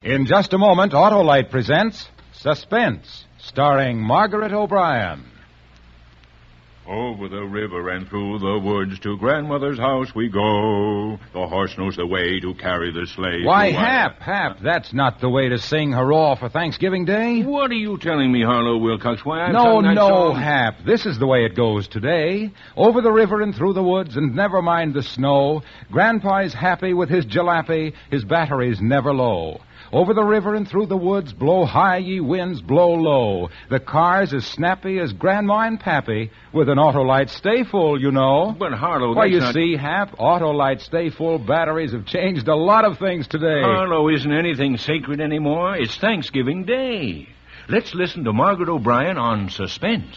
In just a moment, Autolite presents Suspense, starring Margaret O'Brien. Over the river and through the woods to grandmother's house we go. The horse knows the way to carry the sleigh. Why, Hap, that's not the way to sing hurrah for Thanksgiving Day. What are you telling me, Harlow Wilcox? Why I'm No, that song? Hap. This is the way it goes today. Over the river and through the woods, and never mind the snow. Grandpa is happy with his jalopy, his batteries never low. Over the river and through the woods, blow high ye winds, blow low. The car's as snappy as Grandma and Pappy, with an Autolite Stay Full, you know. But, Harlow, Why, you not... see, Hap, Autolite Stay Full batteries have changed a lot of things today. Harlow, isn't anything sacred anymore? It's Thanksgiving Day. Let's listen to Margaret O'Brien on Suspense.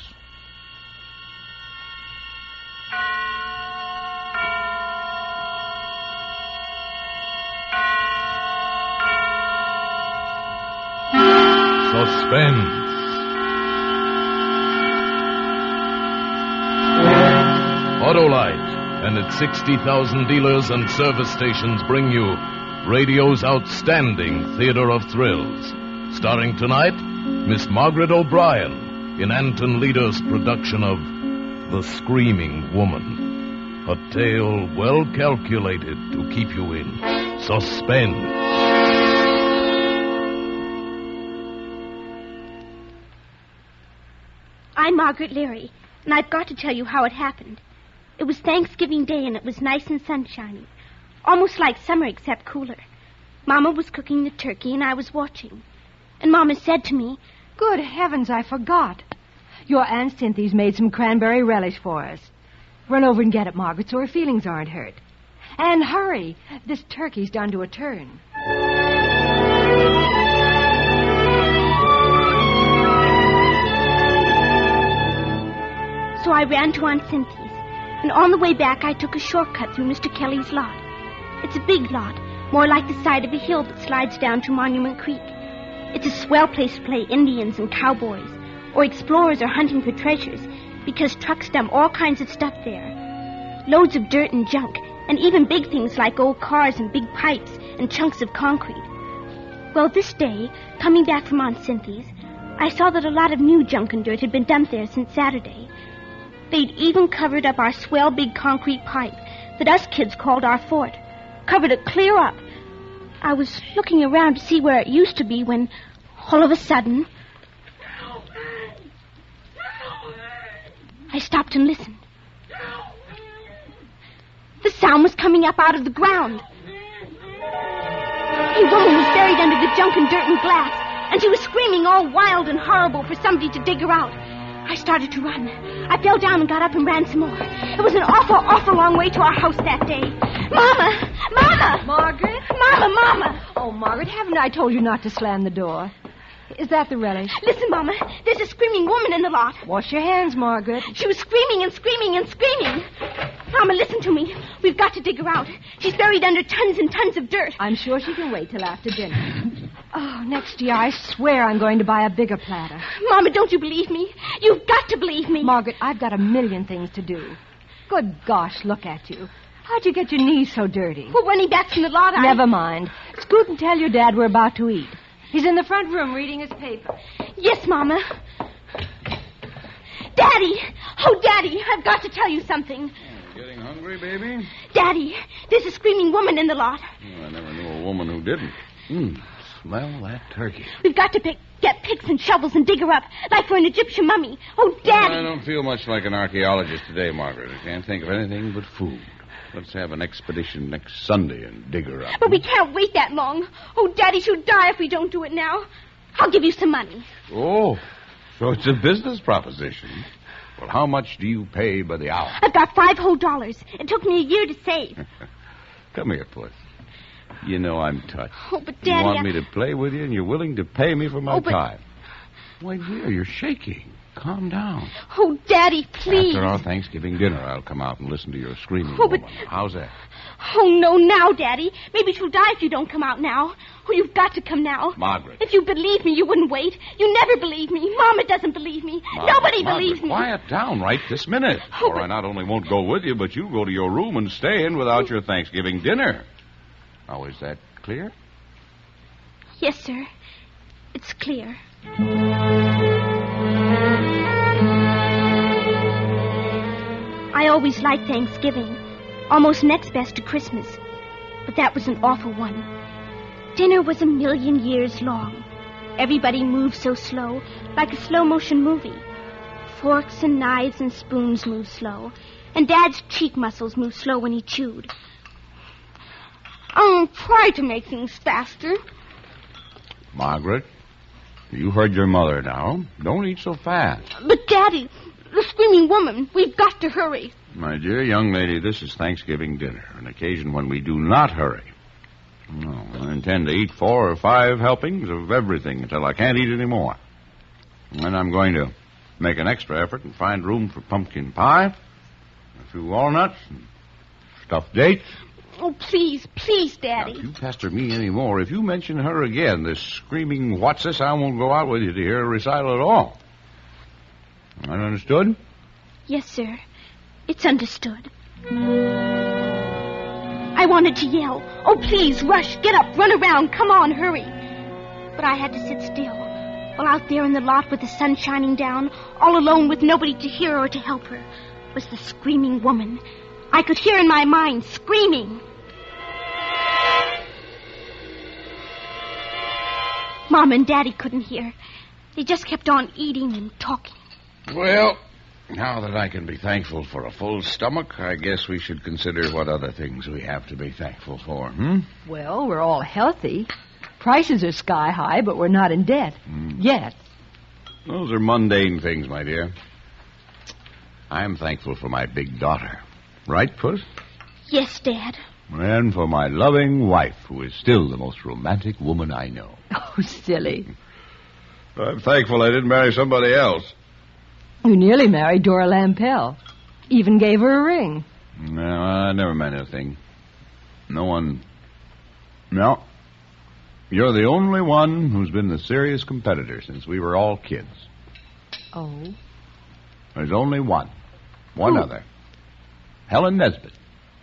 Suspense. Autolite and its 60,000 dealers and service stations bring you radio's outstanding theater of thrills. Starring tonight, Miss Margaret O'Brien in Anton Leader's production of The Screaming Woman. A tale well calculated to keep you in suspense. I'm Margaret Leary, and I've got to tell you how it happened. It was Thanksgiving Day, and it was nice and sunshiny. Almost like summer, except cooler. Mama was cooking the turkey, and I was watching. And Mama said to me, Good heavens, I forgot. Your Aunt Cynthia's made some cranberry relish for us. Run over and get it, Margaret, so her feelings aren't hurt. And hurry. This turkey's done to a turn. So I ran to Aunt Cynthia's, and on the way back I took a shortcut through Mr. Kelly's lot. It's a big lot, more like the side of a hill that slides down to Monument Creek. It's a swell place to play Indians and cowboys, or explorers are hunting for treasures, because trucks dump all kinds of stuff there. Loads of dirt and junk, and even big things like old cars and big pipes and chunks of concrete. Well, this day, coming back from Aunt Cynthia's, I saw that a lot of new junk and dirt had been dumped there since Saturday. They'd even covered up our swell big concrete pipe that us kids called our fort. Covered it clear up. I was looking around to see where it used to be when, all of a sudden, I stopped and listened. The sound was coming up out of the ground. A woman was buried under the junk and dirt and glass, and she was screaming all wild and horrible for somebody to dig her out. I started to run. I fell down and got up and ran some more. It was an awful, awful long way to our house that day. Mama! Mama! Margaret? Mama! Oh, Margaret, haven't I told you not to slam the door? Is that the relish? Listen, Mama. There's a screaming woman in the lot. Wash your hands, Margaret. She was screaming and screaming and screaming. Mama, listen to me. We've got to dig her out. She's buried under tons and tons of dirt. I'm sure she can wait till after dinner. Oh, next year I swear I'm going to buy a bigger platter. Mama, don't you believe me? You've got to believe me. Margaret, I've got a million things to do. Good gosh, look at you. How'd you get your knees so dirty? Well, running back from the lot, Never mind. Scoot and tell your dad we're about to eat. He's in the front room reading his paper. Yes, Mama. Daddy! Oh, Daddy, I've got to tell you something. Getting hungry, baby? Daddy, there's a screaming woman in the lot. Oh, I never knew a woman who didn't. Smell that turkey. We've got to get picks and shovels and dig her up, like for an Egyptian mummy. Oh, Daddy! I don't feel much like an archaeologist today, Margaret. I can't think of anything but food. Let's have an expedition next Sunday and dig her up. But we can't wait that long. Oh, Daddy, she'll die if we don't do it now. I'll give you some money. Oh, so it's a business proposition. Well, how much do you pay by the hour? I've got $5 whole. It took me a year to save. Come here, Puss. You know I'm touched. Oh, but Daddy... You want me to play with you, and you're willing to pay me for my but... time. Why, dear, you're shaking. Calm down. Oh, Daddy, please. After our Thanksgiving dinner, I'll come out and listen to your screaming but... woman. How's that? Oh, no, now, Daddy. Maybe she'll die if you don't come out now. Oh, you've got to come now. Margaret. If you believe me, you wouldn't wait. You never believe me. Mama doesn't believe me. Nobody believes me. Quiet down right this minute. Oh, or I not only won't go with you, but you'll go to your room and stay in without your Thanksgiving dinner. Now, is that clear? Yes, sir. It's clear. I always liked Thanksgiving, almost next best to Christmas. But that was an awful one. Dinner was a million years long. Everybody moved so slow, like a slow-motion movie. Forks and knives and spoons moved slow, and Dad's cheek muscles moved slow when he chewed. I'll try to make things faster. Margaret, you heard your mother now. Don't eat so fast. But, Daddy, the screaming woman, we've got to hurry. My dear young lady, this is Thanksgiving dinner, an occasion when we do not hurry. No, I intend to eat 4 or 5 helpings of everything until I can't eat any more. And then I'm going to make an extra effort and find room for pumpkin pie, a few walnuts, and stuffed dates. Oh, please, please, Daddy. Now, if you pester me any more, if you mention her again, this screaming what's this, I won't go out with you to hear a recital at all. That understood? Yes, sir. It's understood. I wanted to yell, oh, please, rush, get up, run around, come on, hurry. But I had to sit still, while out there in the lot with the sun shining down, all alone with nobody to hear or to help her, was the screaming woman. I could hear in my mind, screaming. Mom and Daddy couldn't hear. They just kept on eating and talking. Well, now that I can be thankful for a full stomach, I guess we should consider what other things we have to be thankful for, Well, we're all healthy. Prices are sky high, but we're not in debt. Yet. Those are mundane things, my dear. I'm thankful for my big daughter. Right, Puss? Yes, Dad. And for my loving wife, who is still the most romantic woman I know. Oh, silly. I'm thankful I didn't marry somebody else. You nearly married Dora Lampell. Even gave her a ring. No, I never meant a thing. No one... No. You're the only one who's been the serious competitor since we were all kids. Oh? There's only one. One other. Helen Nesbitt.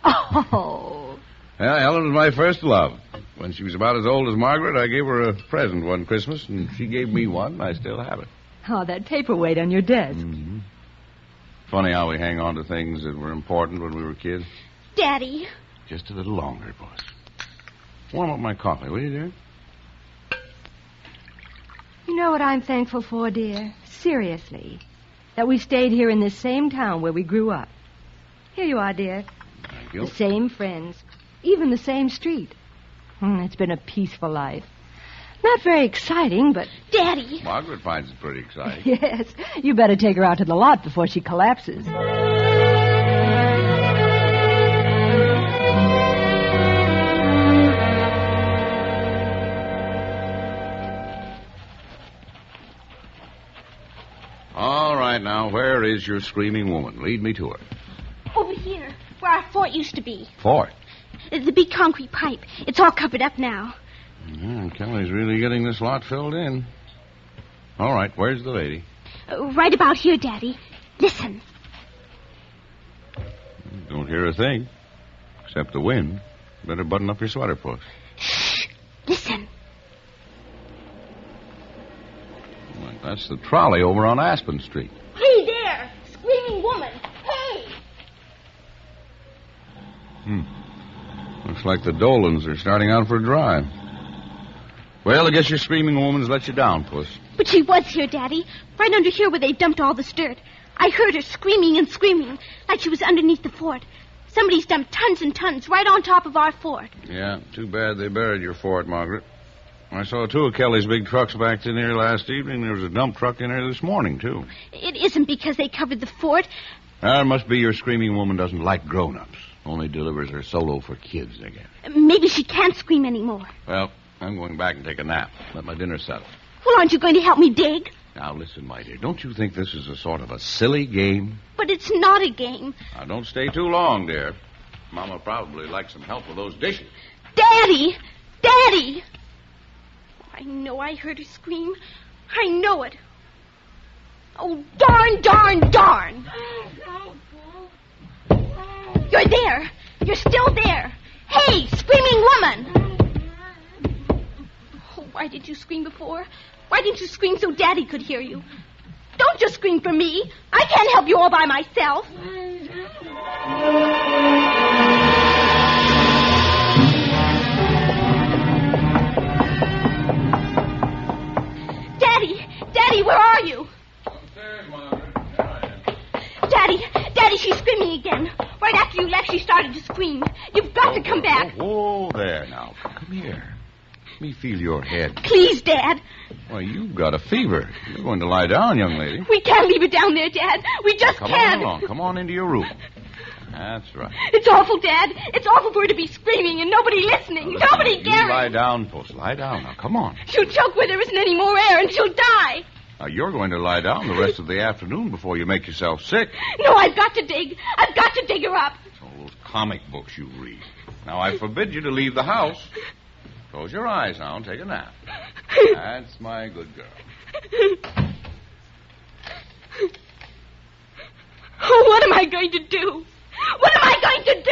Oh. Yeah, Helen was my first love. When she was about as old as Margaret, I gave her a present one Christmas, and she gave me one, and I still have it. Oh, that paperweight on your desk. Mm-hmm. Funny how we hang on to things that were important when we were kids. Daddy. Just a little longer, boss. Warm up my coffee, will you, dear? You know what I'm thankful for, dear? Seriously. That we stayed here in this same town where we grew up. Here you are, dear. Thank you. The same friends. Even the same street. It's been a peaceful life. Not very exciting, but... Daddy. Margaret finds it pretty exciting. Yes. You better take her out to the lot before she collapses. All right, now, where is your screaming woman? Lead me to her. Over here, where our fort used to be. Fort? The big concrete pipe. It's all covered up now. Yeah, Kelly's really getting this lot filled in. All right, where's the lady? Right about here, Daddy. Listen. Don't hear a thing, except the wind. Better button up your sweater, Puss. Shh. Listen. Well, that's the trolley over on Aspen Street. Hey there, screaming woman. Hey! Looks like the Dolans are starting out for a drive. Well, I guess your screaming woman's let you down, Puss. But she was here, Daddy. Right under here where they dumped all this dirt. I heard her screaming and screaming, like she was underneath the fort. Somebody's dumped tons and tons right on top of our fort. Yeah, too bad they buried your fort, Margaret. I saw 2 of Kelly's big trucks backed in here last evening. There was a dump truck in here this morning, too. It isn't because they covered the fort. It must be your screaming woman doesn't like grown-ups. Only delivers her solo for kids, I guess. Maybe she can't scream anymore. Well, I'm going back and take a nap. Let my dinner settle. Well, aren't you going to help me dig? Now, listen, my dear. Don't you think this is a sort of a silly game? But it's not a game. Now, don't stay too long, dear. Mama probably likes some help with those dishes. Daddy! Daddy! I know I heard her scream. I know it. Oh, darn, darn, darn! You're there. You're still there. Hey, screaming woman! Oh, Why did you scream before? Why didn't you scream so Daddy could hear you? Don't just scream for me. I can't help you all by myself. Daddy, where are you? Upstairs, Margaret. Here I am. Daddy, she's screaming again. Right after you left, she started to scream. You've got to come back. Whoa, there now. Come here. Let me feel your head. Please, Dad. Why, you've got a fever. You're going to lie down, young lady. We can't leave it down there, Dad. We just Come can't. on along. Come on into your room. That's right. It's awful, Dad. It's awful for her to be screaming and nobody listening. Listen, Nobody you caring. lie down, Puss. Lie down now. Come on. She'll choke where there isn't any more air and she'll die. Now, you're going to lie down the rest of the afternoon before you make yourself sick. No, I've got to dig. I've got to dig her up. It's all those comic books you read. Now, I forbid you to leave the house. Close your eyes now and take a nap. That's my good girl. Oh, what am I going to do? What am I going to do?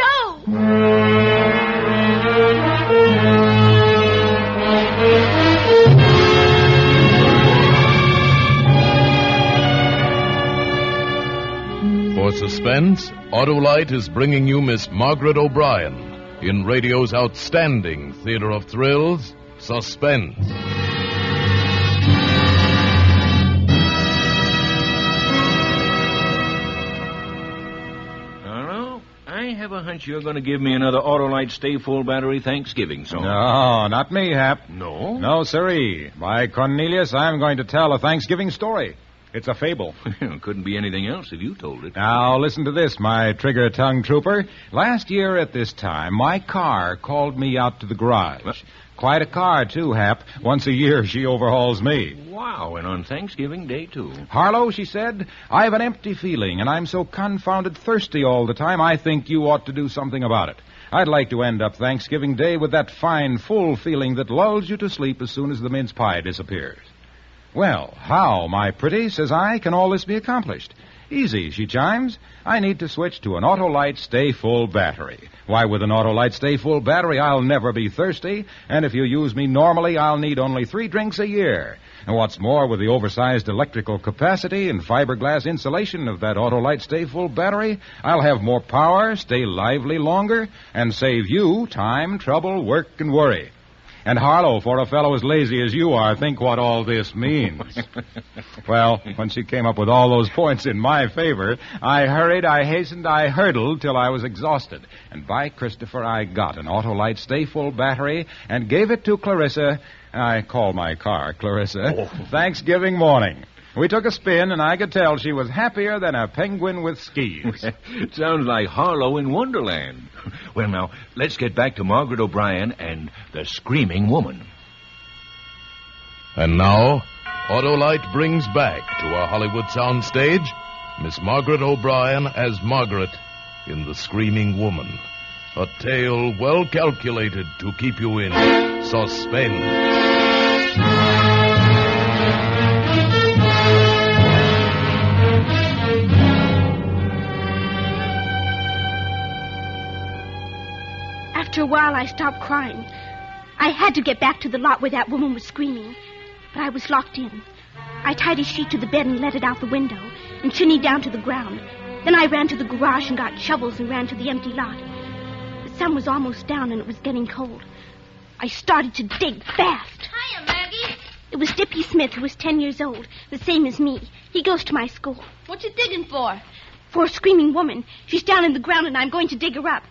For Suspense, Autolite is bringing you Miss Margaret O'Brien in radio's outstanding theater of thrills, Suspense. I have a hunch you're going to give me another Autolite Stay Full Battery Thanksgiving song. No, not me, Hap. No? No, sirree. By Cornelius, I'm going to tell a Thanksgiving story. It's a fable. Couldn't be anything else if you told it. Now, listen to this, my trigger-tongue trooper. Last year at this time, my car called me out to the garage. What? Quite a car, too, Hap. Once a year, she overhauls me. Wow, and on Thanksgiving Day, too. Harlow, she said, I have an empty feeling, and I'm so confounded thirsty all the time, I think you ought to do something about it. I'd like to end up Thanksgiving Day with that fine, full feeling that lulls you to sleep as soon as the mince pie disappears. Well, how, my pretty, says I, can all this be accomplished? Easy, she chimes. I need to switch to an Autolite Stay Full battery. Why, with an Autolite Stay Full battery, I'll never be thirsty, and if you use me normally, I'll need only 3 drinks a year. And what's more, with the oversized electrical capacity and fiberglass insulation of that Autolite Stay Full battery, I'll have more power, stay lively longer, and save you time, trouble, work, and worry. And Harlow, for a fellow as lazy as you are, think what all this means. Well, when she came up with all those points in my favor, I hurried, I hastened, I hurtled till I was exhausted. And by Christopher, I got an Autolite Stay Full battery and gave it to Clarissa. I call my car Clarissa. Thanksgiving morning. We took a spin, and I could tell she was happier than a penguin with skis. Sounds like Harlow in Wonderland. Well, now, let's get back to Margaret O'Brien and the Screaming Woman. And now, Autolite brings back to our Hollywood soundstage Miss Margaret O'Brien as Margaret in The Screaming Woman. A tale well calculated to keep you in suspense. After a while, I stopped crying. I had to get back to the lot where that woman was screaming, but I was locked in. I tied a sheet to the bed and let it out the window and shinnied down to the ground. Then I ran to the garage and got shovels and ran to the empty lot. The sun was almost down and it was getting cold. I started to dig fast. Hiya, Maggie. It was Dippy Smith, who was 10 years old, the same as me. He goes to my school. What you digging for? For a screaming woman. She's down in the ground and I'm going to dig her up.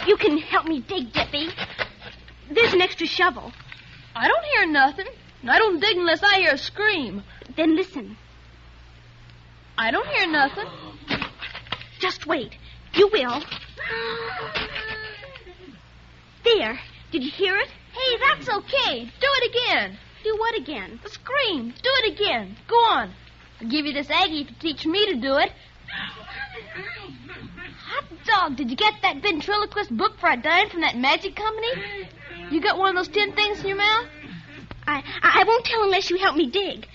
You can help me dig, Dippy. There's an extra shovel. I don't hear nothing. I don't dig unless I hear a scream. Then listen. I don't hear nothing. Just wait. You will. There. Did you hear it? Hey, that's okay. Do it again. Do what again? The scream. Do it again. Go on. I'll give you this Aggie to teach me to do it. Hot dog, did you get that ventriloquist book for a dime from that magic company? You got one of those tin things in your mouth? I won't tell unless you help me dig.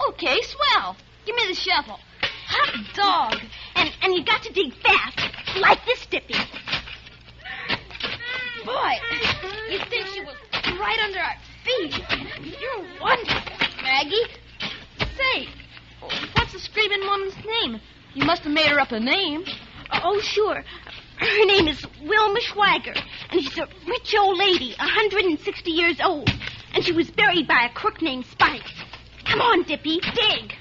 Okay, swell. Give me the shovel. Hot dog. And you got to dig fast. Like this, Dippy. Boy, you think she was right under our Dippy, you're wonderful. Maggie, say, what's the screaming woman's name? You must have made her up a name. Oh, sure. Her name is Wilma Schwager, and she's a rich old lady, 160 years old. And she was buried by a crook named Spike. Come on, Dippy, dig.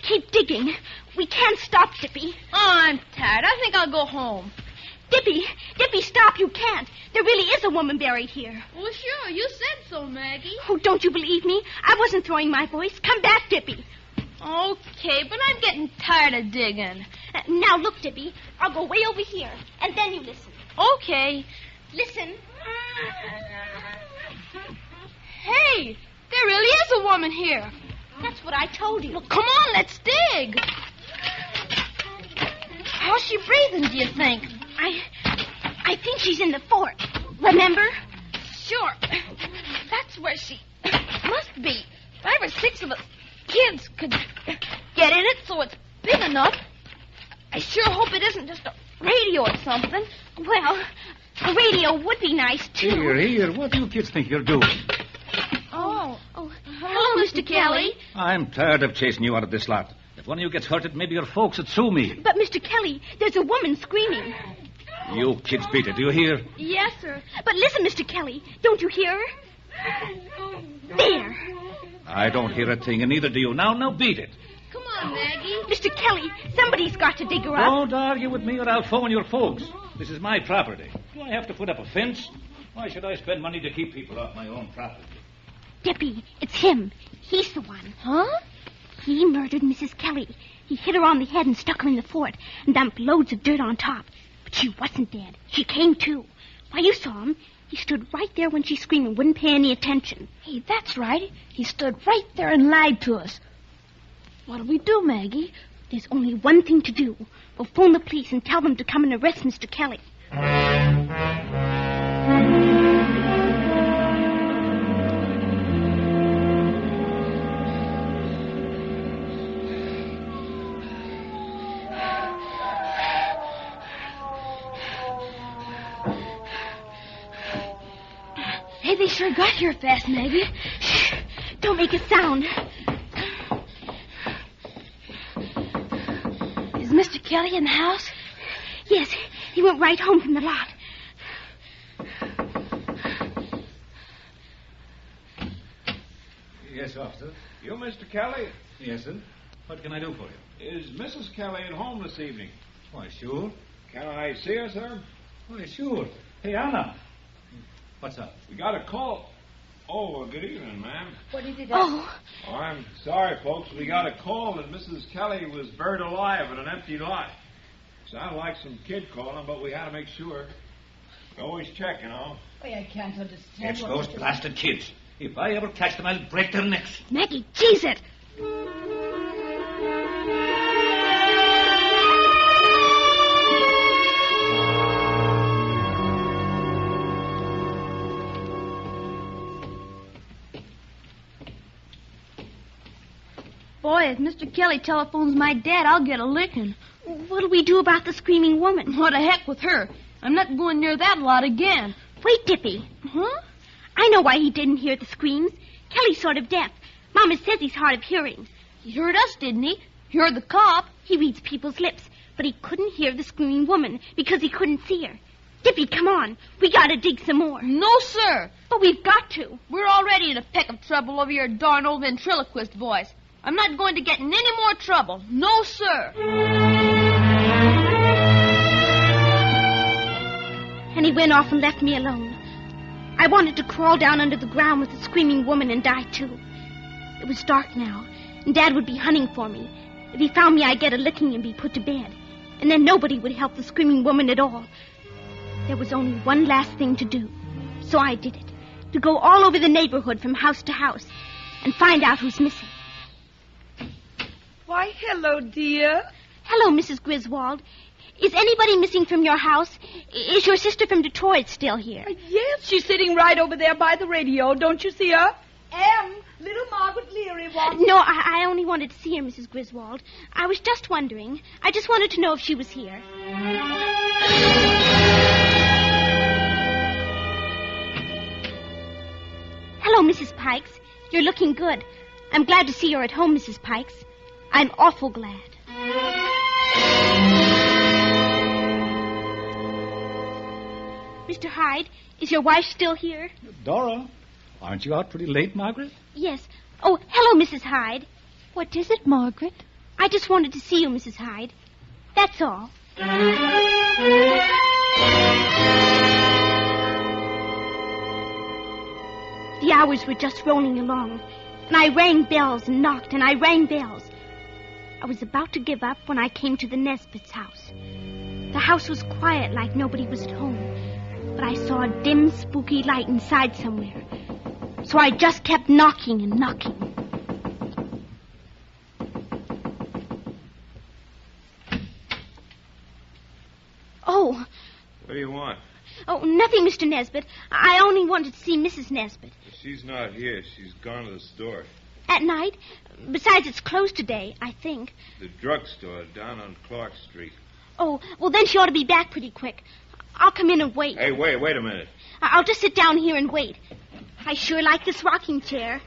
Keep digging. We can't stop, Dippy. Oh, I'm tired. I think I'll go home. Dippy, stop. You can't. There really is a woman buried here. Well, sure. You said so, Maggie. Oh, don't you believe me? I wasn't throwing my voice. Come back, Dippy. Okay, but I'm getting tired of digging. Now, look, Dippy. I'll go way over here, and then you listen. Okay. Listen. Hey, there really is a woman here. That's what I told you. Well, come on, let's dig. How's she breathing, do you think? I think she's in the fort. Remember? Sure. That's where she must be. 5 or 6 of us kids could get in it so it's big enough. I sure hope it isn't just a radio or something. Well, a radio would be nice, too. Here. What do you kids think you're doing? Oh, hello, Mr. Kelly. I'm tired of chasing you out of this lot. If one of you gets hurted, maybe your folks would sue me. But, Mr. Kelly, there's a woman screaming. You kids beat it. Do you hear? Yes, sir. But listen, Mr. Kelly. Don't you hear her? There. I don't hear a thing, and neither do you. Now beat it. Come on, Maggie. Mr. Kelly, somebody's got to dig her up. Don't argue with me or I'll phone your folks. This is my property. Do I have to put up a fence? Why should I spend money to keep people off my own property? Dippy, it's him. He's the one. Huh? He murdered Mrs. Kelly. He hit her on the head and stuck her in the fort and dumped loads of dirt on top. But she wasn't dead. She came to. Why, you saw him. He stood right there when she screamed and wouldn't pay any attention. Hey, that's right. He stood right there and lied to us. What'll we do, Maggie? There's only one thing to do. We'll phone the police and tell them to come and arrest Mr. Kelly. Hey, they sure got here fast, Maggie. Shh! Don't make a sound. Is Mr. Kelly in the house? Yes, he went right home from the lot. Yes, officer. You, Mr. Kelly? Yes, sir. What can I do for you? Is Mrs. Kelly at home this evening? Why, sure. Can I see her, sir? Why, sure. Hey, Anna. What's up? We got a call. Oh, well, good evening, ma'am. What did you do? Oh, I'm sorry, folks. We got a call that Mrs. Kelly was buried alive in an empty lot. Sounded like some kid calling, but we had to make sure. We always check, you know. Oh, I can't understand. It's those blasted kids. If I ever catch them, I'll break their necks. Maggie, cheese it. Boy, if Mr. Kelly telephones my dad, I'll get a licking. What'll we do about the screaming woman? What the heck with her? I'm not going near that lot again. Wait, Dippy. Huh? I know why he didn't hear the screams. Kelly's sort of deaf. Mama says he's hard of hearing. He heard us, didn't he? He heard the cop. He reads people's lips, but he couldn't hear the screaming woman because he couldn't see her. Dippy, come on. We gotta dig some more. No, sir. But we've got to. We're already in a peck of trouble over your darn old ventriloquist voice. I'm not going to get in any more trouble. No, sir. And he went off and left me alone. I wanted to crawl down under the ground with the screaming woman and die, too. It was dark now, and Dad would be hunting for me. If he found me, I'd get a licking and be put to bed. And then nobody would help the screaming woman at all. There was only one last thing to do. So I did it. To go all over the neighborhood from house to house and find out who's missing. Why, hello, dear. Hello, Mrs. Griswold. Is anybody missing from your house? Is your sister from Detroit still here? Yes, she's sitting right over there by the radio. Don't you see her? Little Margaret Leary wants... No, I only wanted to see her, Mrs. Griswold. I was just wondering. I just wanted to know if she was here. Hello, Mrs. Pikes. You're looking good. I'm glad to see you're at home, Mrs. Pikes. I'm awful glad. Mr. Hyde, is your wife still here? Dora, aren't you out pretty late, Margaret? Yes. Oh, hello, Mrs. Hyde. What is it, Margaret? I just wanted to see you, Mrs. Hyde. That's all. The hours were just rolling along, and I rang bells and knocked, and I rang bells. I was about to give up when I came to the Nesbit's house. The house was quiet, like nobody was at home, but I saw a dim, spooky light inside somewhere. So I just kept knocking and knocking. Oh. What do you want? Oh, nothing, Mr. Nesbit. I only wanted to see Mrs. Nesbit. She's not here. She's gone to the store. At night? Besides, it's closed today, I think. The drugstore down on Clark Street. Oh, well, then she ought to be back pretty quick. I'll come in and wait. Hey, wait a minute. I'll just sit down here and wait. I sure like this rocking chair.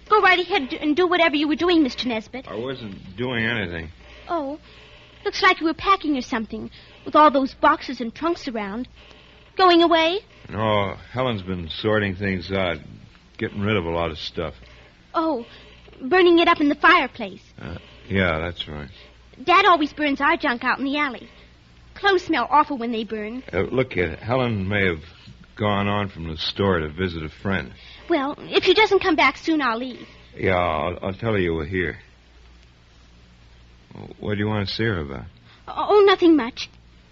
Go right ahead and do whatever you were doing, Mr. Nesbit. I wasn't doing anything. Oh, looks like you were packing or something, with all those boxes and trunks around. Going away? No, Helen's been sorting things out, getting rid of a lot of stuff. Oh, burning it up in the fireplace. Yeah, that's right. Dad always burns our junk out in the alley. Clothes smell awful when they burn. Look, kid, Helen may have gone on from the store to visit a friend. Well, if she doesn't come back soon, I'll leave. Yeah, I'll tell her you were here. What do you want to see her about? Oh, nothing much.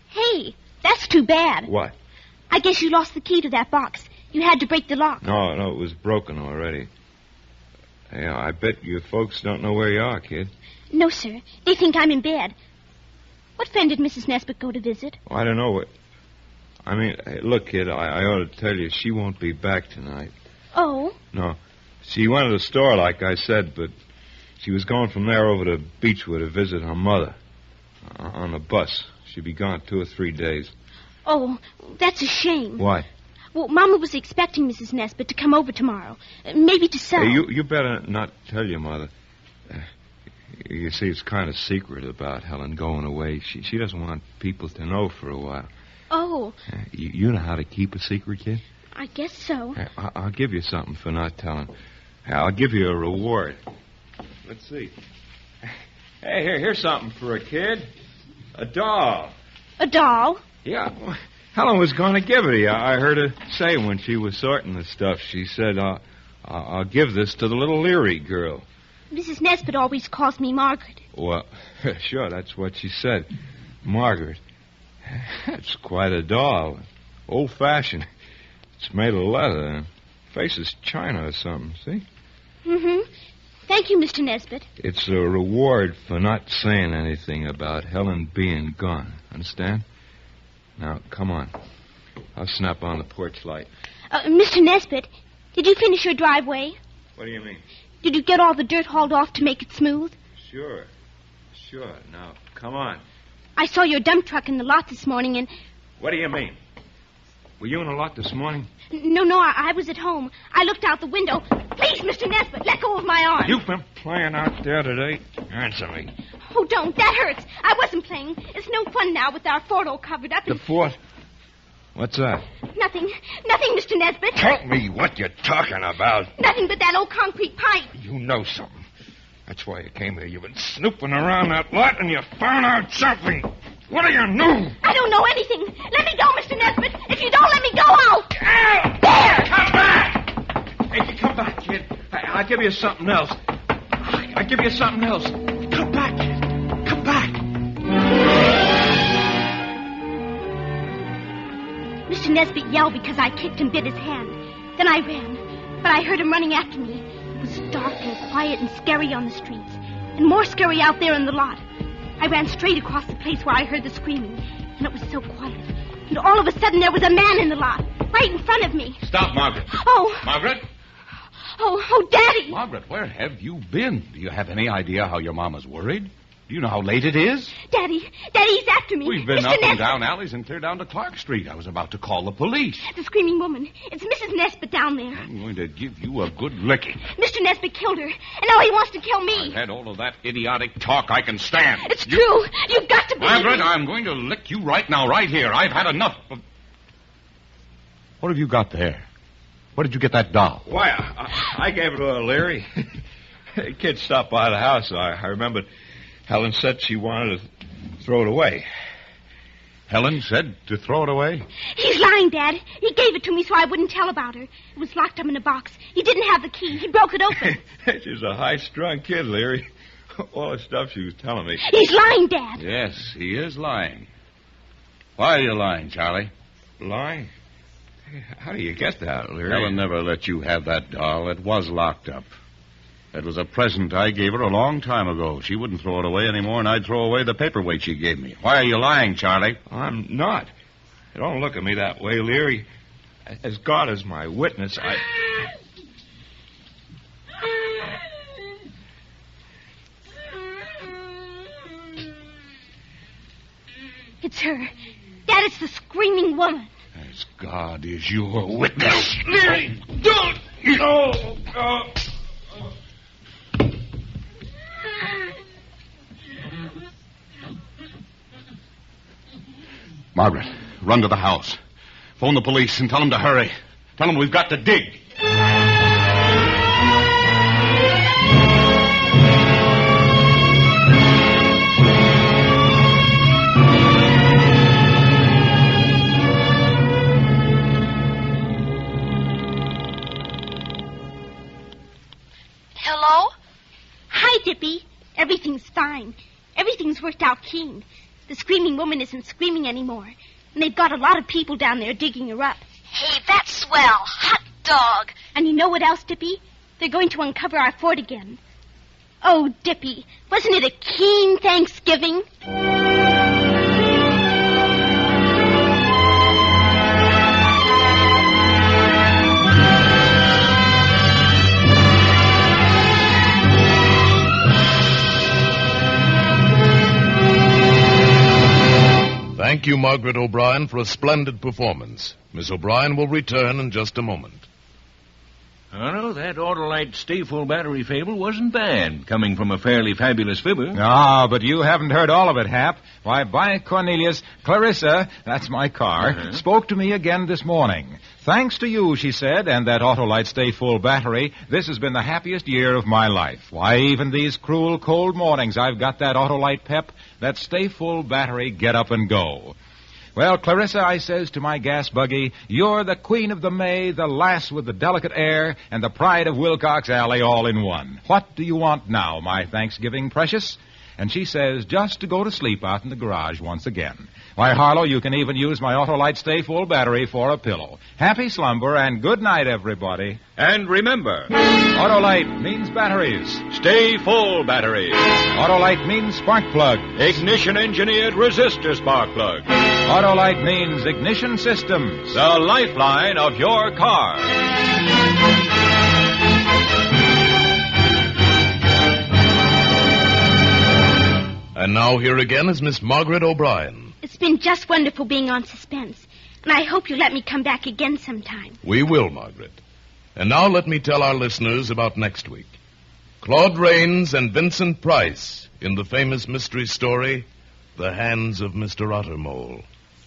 Hey, that's too bad. What? I guess you lost the key to that box. You had to break the lock. No, it was broken already. Yeah, I bet your folks don't know where you are, kid. No, sir. They think I'm in bed. What friend did Mrs. Nesbit go to visit? Oh, I don't know what... I mean, hey, look, kid, I ought to tell you, she won't be back tonight. Oh? No. She went to the store, like I said, but she was going from there over to Beechwood to visit her mother. On a bus. She'll be gone 2 or 3 days. Oh, that's a shame. Why? Well, Mama was expecting Mrs. Nesbit to come over tomorrow. Maybe to sell. Hey, you better not tell your mother. You see, it's kind of secret about Helen going away. She doesn't want people to know for a while. Oh. You know how to keep a secret, kid? I guess so. I'll give you something for not telling. I'll give you a reward. Let's see. Hey, here's something for a kid. A doll. A doll? Yeah. Helen was going to give it to you. I heard her say when she was sorting the stuff. She said, I'll give this to the little Leary girl. Mrs. Nesbit always calls me Margaret. Well, sure, that's what she said. Margaret. That's quite a doll. Old-fashioned. It's made of leather. Face is china or something, see? Mm-hmm. Thank you, Mr. Nesbit. It's a reward for not saying anything about Helen being gone. Understand? Now, come on. I'll snap on the porch light. Mr. Nesbit, did you finish your driveway? What do you mean? Did you get all the dirt hauled off to make it smooth? Sure. Now, come on. I saw your dump truck in the lot this morning and... What do you mean? Were you in the lot this morning? No, I was at home. I looked out the window. Please, Mr. Nesbit, let go of my arm. You've been playing out there today? Answer me. Oh, don't. That hurts. I wasn't playing. It's no fun now with our fort all covered up. The fort? What's that? Nothing, Mr. Nesbit. Tell me what you're talking about. Nothing but that old concrete pipe. You know something. That's why you came here. You've been snooping around that lot and you found out something. What do you know? I don't know anything. Let me go, Mr. Nesbit. If you don't let me go, I'll... Ow! There! Come back! Hey, come back, kid. I'll give you something else. I'll give you something else. Come back, kid. Come back. Mr. Nesbit yelled because I kicked and bit his hand. Then I ran, but I heard him running after me. It was dark and quiet and scary on the streets, and more scary out there in the lot. I ran straight across the place where I heard the screaming, and it was so quiet. And all of a sudden, there was a man in the lot, right in front of me. Stop, Margaret. Oh. Margaret? Oh, Daddy. Margaret, where have you been? Do you have any idea how your mama's worried? Do you know how late it is? Daddy, he's after me. We've been Mr. up and Nesbitt. down alleys and clear down to Clark Street. I was about to call the police. The screaming woman. It's Mrs. Nesbitt down there. I'm going to give you a good licking. Mr. Nesbitt killed her, and now he wants to kill me. I've had all of that idiotic talk I can stand. It's true. You've got to believe Margaret, me. I'm going to lick you right now, right here. I've had enough of... What have you got there? Where did you get that doll? Why, I gave it to Leary. The kid stopped by the house. I remembered Helen said she wanted to throw it away. Helen said to throw it away? He's lying, Dad. He gave it to me so I wouldn't tell about her. It was locked up in a box. He didn't have the key. He broke it open. She's a high-strung kid, Leary. All the stuff she was telling me. He's lying, Dad. Yes, he is lying. Why are you lying, Charlie? Lying? How do you get that, Leary? Helen never let you have that doll. It was locked up. It was a present I gave her a long time ago. She wouldn't throw it away anymore, and I'd throw away the paperweight she gave me. Why are you lying, Charlie? I'm not. Don't look at me that way, Leary. As God is my witness, It's her. Dad, it's the screaming woman. As God is your witness. Leary, don't! No! Margaret, run to the house. Phone the police and tell them to hurry. Tell them we've got to dig. Hello? Hi, Dippy. Everything's fine. Everything's worked out keen. The screaming woman isn't screaming anymore. And they've got a lot of people down there digging her up. Hey, that's swell. Hot dog. And you know what else, Dippy? They're going to uncover our fort again. Oh, Dippy, wasn't it a keen Thanksgiving? Thank you, Margaret O'Brien, for a splendid performance. Miss O'Brien will return in just a moment. Oh, no, that Autolite Stay Full Battery fable wasn't bad, coming from a fairly fabulous fibber. Ah, but you haven't heard all of it, Hap. Why, by Cornelius, Clarissa, that's my car, spoke to me again this morning. Thanks to you, she said, and that Autolite Stay Full Battery, this has been the happiest year of my life. Why, even these cruel, cold mornings, I've got that Autolite pep, that Stay Full Battery, get up and go. Well, Clarissa, I says to my gas buggy, you're the queen of the May, the lass with the delicate air, and the pride of Wilcox Alley all in one. What do you want now, my Thanksgiving precious? And she says, just to go to sleep out in the garage once again. Why, Harlow, you can even use my Autolite Stay Full Battery for a pillow. Happy slumber and good night, everybody. And remember, Autolite means batteries. Stay Full Battery. Autolite means spark plug. Ignition-engineered resistor spark plug. Autolite means ignition systems. The lifeline of your car. And now here again is Miss Margaret O'Brien. It's been just wonderful being on Suspense. And I hope you'll let me come back again sometime. We will, Margaret. And now let me tell our listeners about next week. Claude Rains and Vincent Price in the famous mystery story, The Hands of Mr. Ottermole.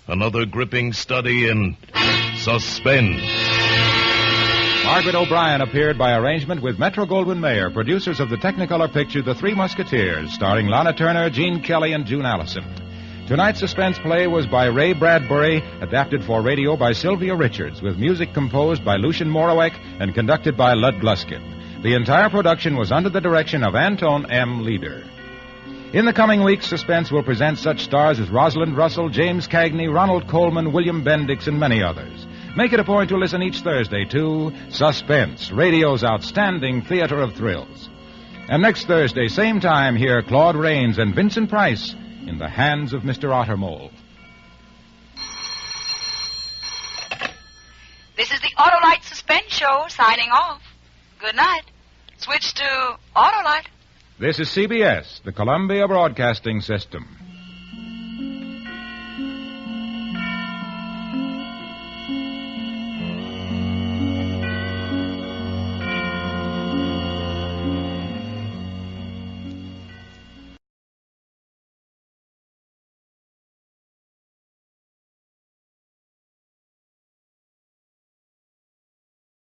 Another gripping study in suspense. Margaret O'Brien appeared by arrangement with Metro-Goldwyn-Mayer, producers of the Technicolor picture The Three Musketeers, starring Lana Turner, Gene Kelly, and June Allison. Tonight's suspense play was by Ray Bradbury, adapted for radio by Sylvia Richards, with music composed by Lucien Morawek and conducted by Lud Gluskin. The entire production was under the direction of Anton M. Leader. In the coming weeks, Suspense will present such stars as Rosalind Russell, James Cagney, Ronald Coleman, William Bendix, and many others. Make it a point to listen each Thursday to Suspense, radio's outstanding theater of thrills. And next Thursday, same time, hear Claude Rains and Vincent Price in the hands of Mr. Ottermole. This is the Autolite Suspense Show signing off. Good night. Switch to Autolite. This is CBS, the Columbia Broadcasting System.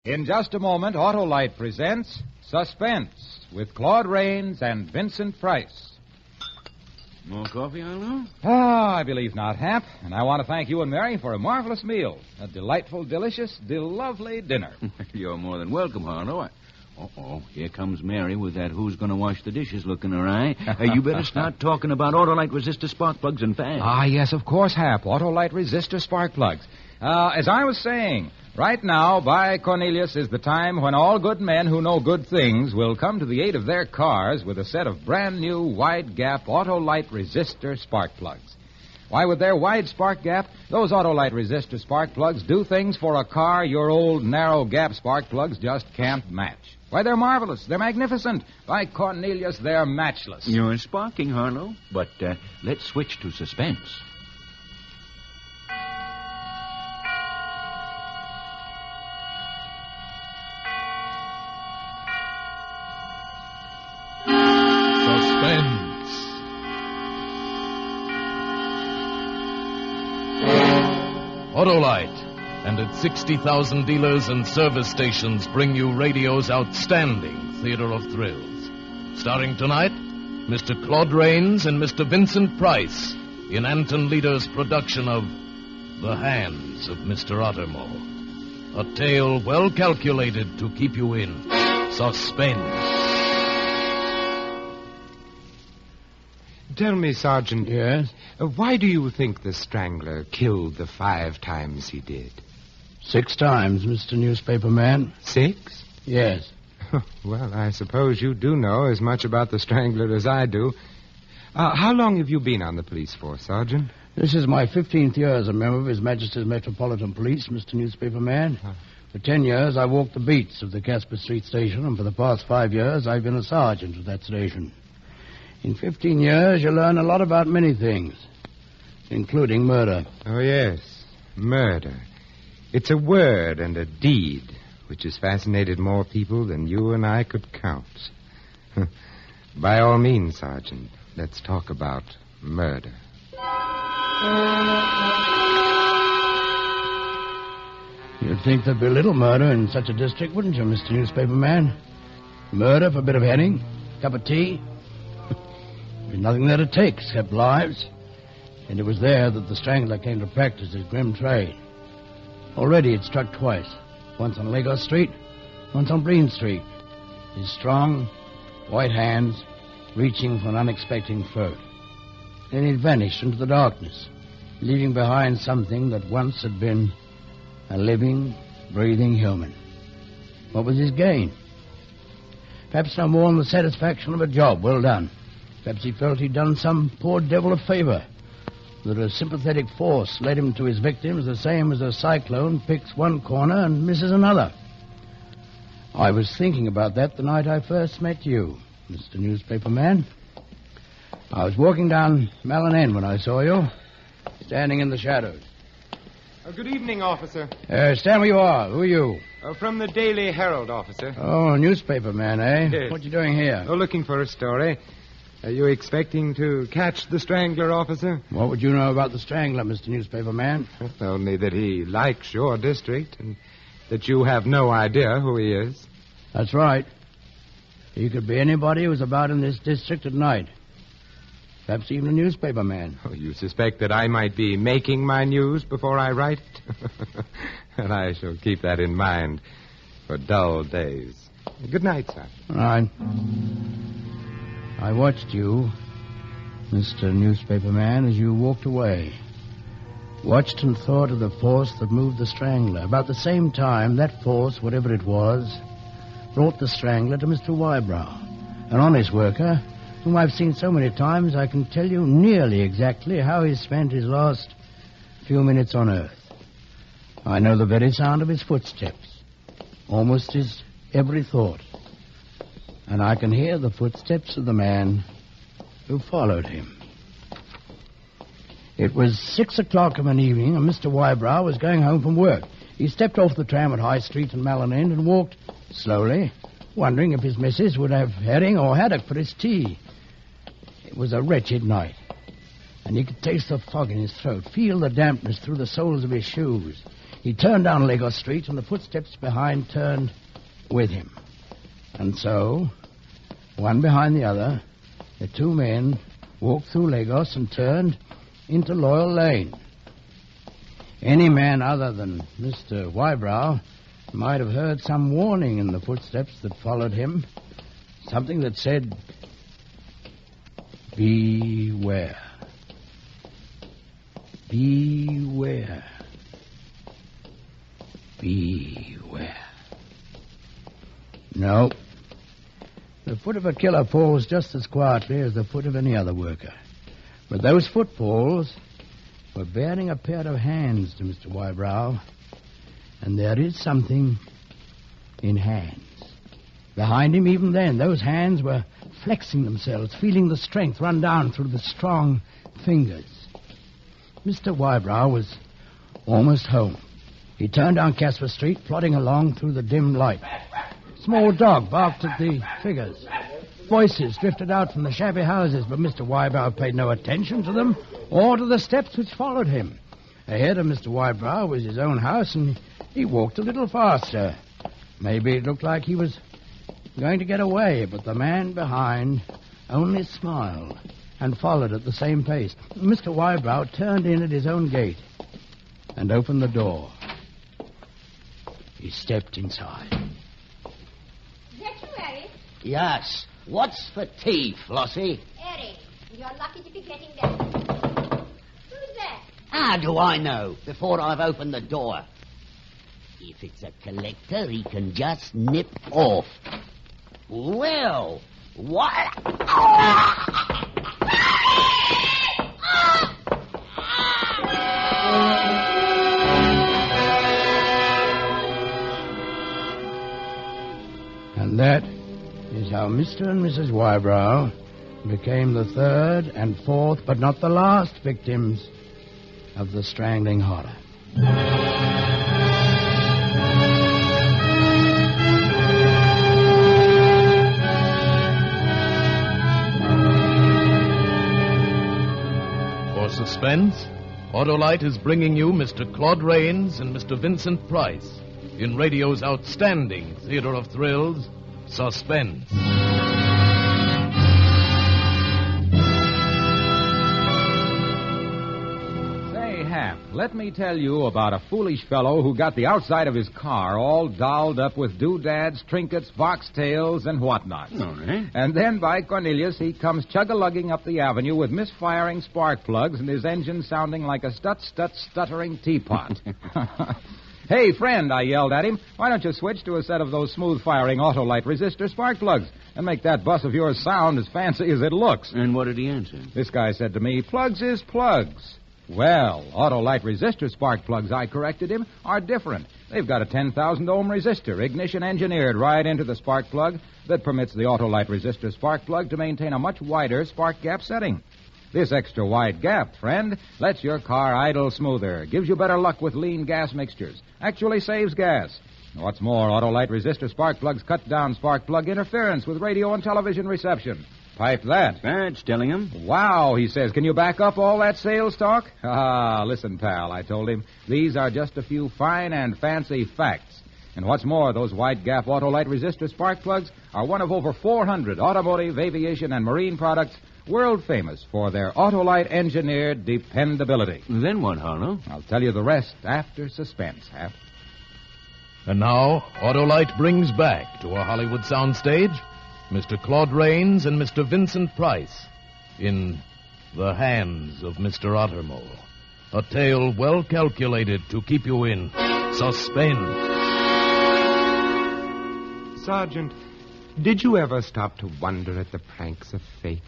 In just a moment, Autolite presents Suspense with Claude Rains and Vincent Price. More coffee, Arlo? I believe not, Hap. And I want to thank you and Mary for a marvelous meal. A delightful, delicious, lovely dinner. You're more than welcome, Harlow. Uh-oh, here comes Mary with that who's going to wash the dishes look in her eye. You better start talking about Autolite resistor spark plugs and fast. Yes, of course, Hap. Autolite resistor spark plugs. As I was saying, right now, by Cornelius is the time when all good men who know good things will come to the aid of their cars with a set of brand new wide-gap Autolite resistor spark plugs. Why, with their wide spark gap, those Autolite resistor spark plugs do things for a car your old narrow-gap spark plugs just can't match. Why, they're marvelous. They're magnificent. By Cornelius, they're matchless. You're sparking, Harlow. But let's switch to Suspense. Autolite and its 60,000 dealers and service stations bring you radio's outstanding theater of thrills. Starring tonight, Mr. Claude Rains and Mr. Vincent Price in Anton Leader's production of The Hands of Mr. Ottermole. A tale well calculated to keep you in suspense. Tell me, Sergeant. Yes? Why do you think the Strangler killed the 5 times he did? 6 times, Mr. Newspaper Man. 6? Yes. Well, I suppose you do know as much about the Strangler as I do. How long have you been on the police force, Sergeant? This is my 15th year as a member of His Majesty's Metropolitan Police, Mr. Newspaper Man. For 10 years, I walked the beats of the Casper Street station, and for the past 5 years, I've been a sergeant of that station. In 15 years, you learn a lot about many things, including murder. Oh, yes, murder. It's a word and a deed which has fascinated more people than you and I could count. By all means, Sergeant, let's talk about murder. You'd think there'd be little murder in such a district, wouldn't you, Mr. Newspaper Man? Murder for a bit of heading, cup of tea. There's nothing there to take except lives. And it was there that the Strangler came to practice his grim trade. Already it struck twice. Once on Lagos Street, once on Breen Street. His strong, white hands reaching for an unexpected throat. Then it vanished into the darkness, leaving behind something that once had been a living, breathing human. What was his gain? Perhaps no more than the satisfaction of a job well done. Perhaps he felt he'd done some poor devil a favor. That a sympathetic force led him to his victims the same as a cyclone picks one corner and misses another. I was thinking about that the night I first met you, Mr. Newspaper Man. I was walking down Malin End when I saw you, standing in the shadows. Good evening, officer. Stand where you are. Who are you? From the Daily Herald, officer. Oh, newspaper man, eh? Yes. What you doing here? Oh, looking for a story. Are you expecting to catch the Strangler, officer? What would you know about the Strangler, Mr. Newspaper Man? Only that he likes your district and that you have no idea who he is. That's right. He could be anybody who's about in this district at night. Perhaps even a newspaper man. Oh, you suspect that I might be making my news before I write it? And I shall keep that in mind for dull days. Good night, sir. All right. I watched you, Mr. Newspaper Man, as you walked away. Watched and thought of the force that moved the Strangler. About the same time, that force, whatever it was, brought the Strangler to Mr. Wybrow, an honest worker whom I've seen so many times I can tell you nearly exactly how he spent his last few minutes on Earth. I know the very sound of his footsteps, almost his every thought. And I can hear the footsteps of the man who followed him. It was 6 o'clock of an evening, and Mr. Wybrow was going home from work. He stepped off the tram at High Street and Malin End and walked slowly, wondering if his missus would have herring or haddock for his tea. It was a wretched night, and he could taste the fog in his throat, feel the dampness through the soles of his shoes. He turned down Lagos Street, and the footsteps behind turned with him. And so, one behind the other, the two men walked through Lagos and turned into Loyal Lane. Any man other than Mr. Wybrow might have heard some warning in the footsteps that followed him. Something that said, beware. Beware. Beware. No. The foot of a killer falls just as quietly as the foot of any other worker. But those footfalls were bearing a pair of hands to Mr. Wybrow, and there is something in hands. Behind him, even then, those hands were flexing themselves, feeling the strength run down through the strong fingers. Mr. Wybrow was almost home. He turned down Casper Street, plodding along through the dim light. Small dog barked at the figures. Voices drifted out from the shabby houses, but Mr. Wybrow paid no attention to them or to the steps which followed him. Ahead of Mr. Wybrow was his own house, and he walked a little faster. Maybe it looked like he was going to get away, but the man behind only smiled and followed at the same pace. Mr. Wybrow turned in at his own gate and opened the door. He stepped inside. Is that you, Harry? Yes. What's for tea, Flossie? Harry, you're lucky to be getting that. Who's that? How do I know before I've opened the door? If it's a collector, he can just nip off. Well, what? And that is how Mr. and Mrs. Wybrow became the third and fourth, but not the last victims of the strangling horror. For Suspense, Autolite is bringing you Mr. Claude Rains and Mr. Vincent Price in radio's outstanding theater of thrills, Suspense. Say, Hap, let me tell you about a foolish fellow who got the outside of his car all dolled up with doodads, trinkets, boxtails, and whatnot. All right. And then by Cornelius, he comes chug-a-lugging up the avenue with misfiring spark plugs and his engine sounding like a stuttering teapot. Hey, friend, I yelled at him, why don't you switch to a set of those smooth-firing Autolite resistor spark plugs and make that bus of yours sound as fancy as it looks? And what did he answer? This guy said to me, plugs is plugs. Well, Autolite resistor spark plugs, I corrected him, are different. They've got a 10,000-ohm resistor, ignition engineered right into the spark plug that permits the Autolite resistor spark plug to maintain a much wider spark gap setting. This extra wide gap, friend, lets your car idle smoother, gives you better luck with lean gas mixtures, actually saves gas. What's more, Autolite resistor spark plugs cut down spark plug interference with radio and television reception. Pipe that. That's telling him. Wow, he says. Can you back up all that sales talk? Listen, pal, I told him. These are just a few fine and fancy facts. And what's more, those wide-gap Autolite resistor spark plugs are one of over 400 automotive, aviation, and marine products world famous for their Autolite-engineered dependability. Then what, Harlow? I'll tell you the rest after Suspense, Hap. And now, Autolite brings back to a Hollywood soundstage Mr. Claude Rains and Mr. Vincent Price in The Hands of Mr. Ottermole. A tale well calculated to keep you in suspense. Sergeant, Did you ever stop to wonder at the pranks of fate?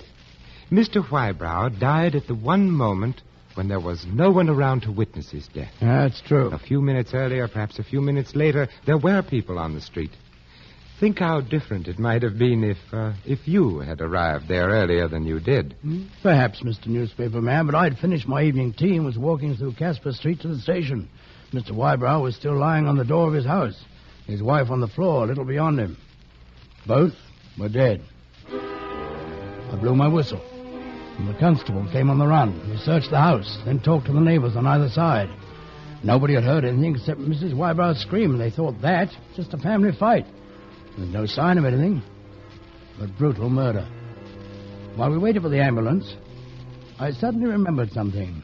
Mr. Whybrow died at the one moment when there was no one around to witness his death. That's true. A few minutes earlier, perhaps a few minutes later, there were people on the street. Think how different it might have been if you had arrived there earlier than you did. Perhaps, Mr. Newspaper Man, but I'd finished my evening tea and was walking through Casper Street to the station. Mr. Whybrow was still lying on the door of his house, his wife on the floor a little beyond him. Both were dead. I blew my whistle, and the constable came on the run. We searched the house, then talked to the neighbors on either side. Nobody had heard anything except Mrs. Wybrow's scream, and they thought that just a family fight. There's no sign of anything but brutal murder. While we waited for the ambulance, I suddenly remembered something.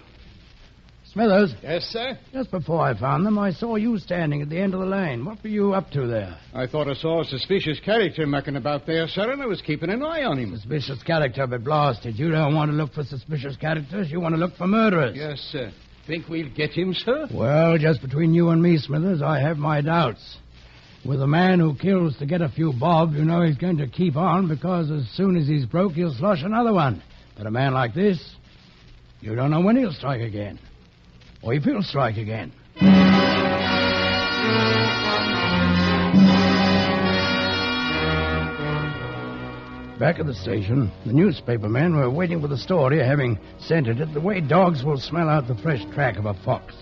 Smithers. Yes, sir? Just before I found them, I saw you standing at the end of the lane. What were you up to there? I thought I saw a suspicious character mucking about there, sir, and I was keeping an eye on him. Suspicious character, but blasted. You don't want to look for suspicious characters. You want to look for murderers. Yes, sir. Think we'll get him, sir? Well, just between you and me, Smithers, I have my doubts. With a man who kills to get a few bob, you know he's going to keep on because as soon as he's broke, he'll slosh another one. But a man like this, you don't know when he'll strike again. Or if he'll strike again. Back at the station, the newspaper men were waiting for the story, having scented it the way dogs will smell out the fresh track of a fox.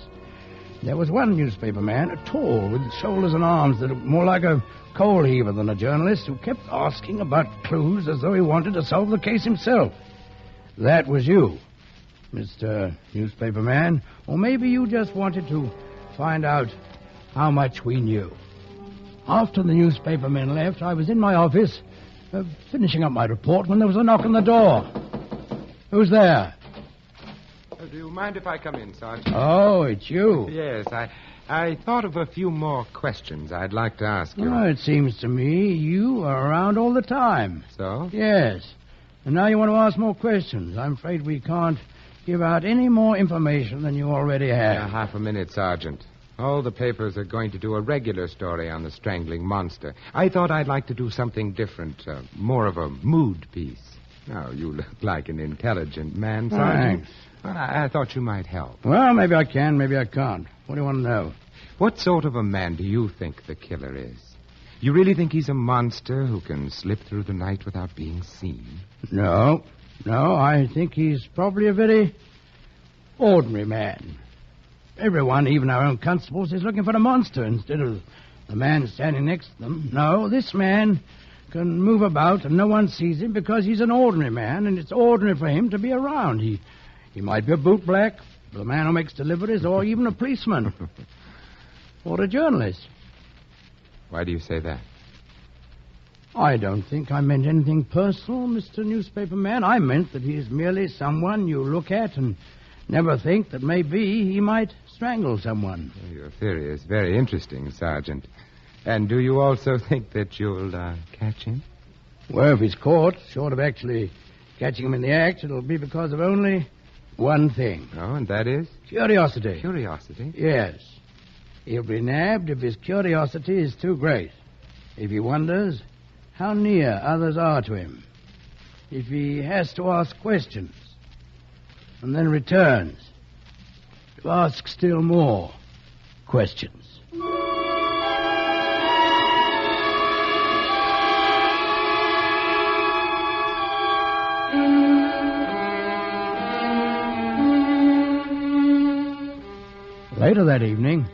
There was one newspaper man, tall, with shoulders and arms that looked more like a coal heaver than a journalist, who kept asking about clues as though he wanted to solve the case himself. That was you, Mr. Newspaper Man, or maybe you just wanted to find out how much we knew. After the newspaper men left, I was in my office, finishing up my report, when there was a knock on the door. Who's there? Do you mind if I come in, Sergeant? Oh, it's you. Yes, I thought of a few more questions I'd like to ask you. Oh, it seems to me you are around all the time. So? Yes. And now you want to ask more questions. I'm afraid we can't give out any more information than you already have. Half a minute, Sergeant. All the papers are going to do a regular story on the strangling monster. I thought I'd like to do something different, more of a mood piece. Now, you look like an intelligent man, Sergeant. Thanks. I thought you might help. Well, maybe I can, maybe I can't. What do you want to know? What sort of a man do you think the killer is? You really think he's a monster who can slip through the night without being seen? No, I think he's probably a very ordinary man. Everyone, even our own constables, is looking for the monster instead of the man standing next to them. No, this man can move about and no one sees him because he's an ordinary man, and it's ordinary for him to be around. He might be a bootblack, the man who makes deliveries, or even a policeman. Or a journalist. Why do you say that? I don't think I meant anything personal, Mr. Newspaper Man. I meant that he is merely someone you look at and never think that maybe he might strangle someone. Well, your theory is very interesting, Sergeant. And do you also think that you'll catch him? Well, if he's caught, short of actually catching him in the act, it'll be because of only one thing. Oh, and that is? Curiosity. Curiosity? Yes. He'll be nabbed if his curiosity is too great. If he wonders how near others are to him. If he has to ask questions and then returns to ask still more questions. Later that evening,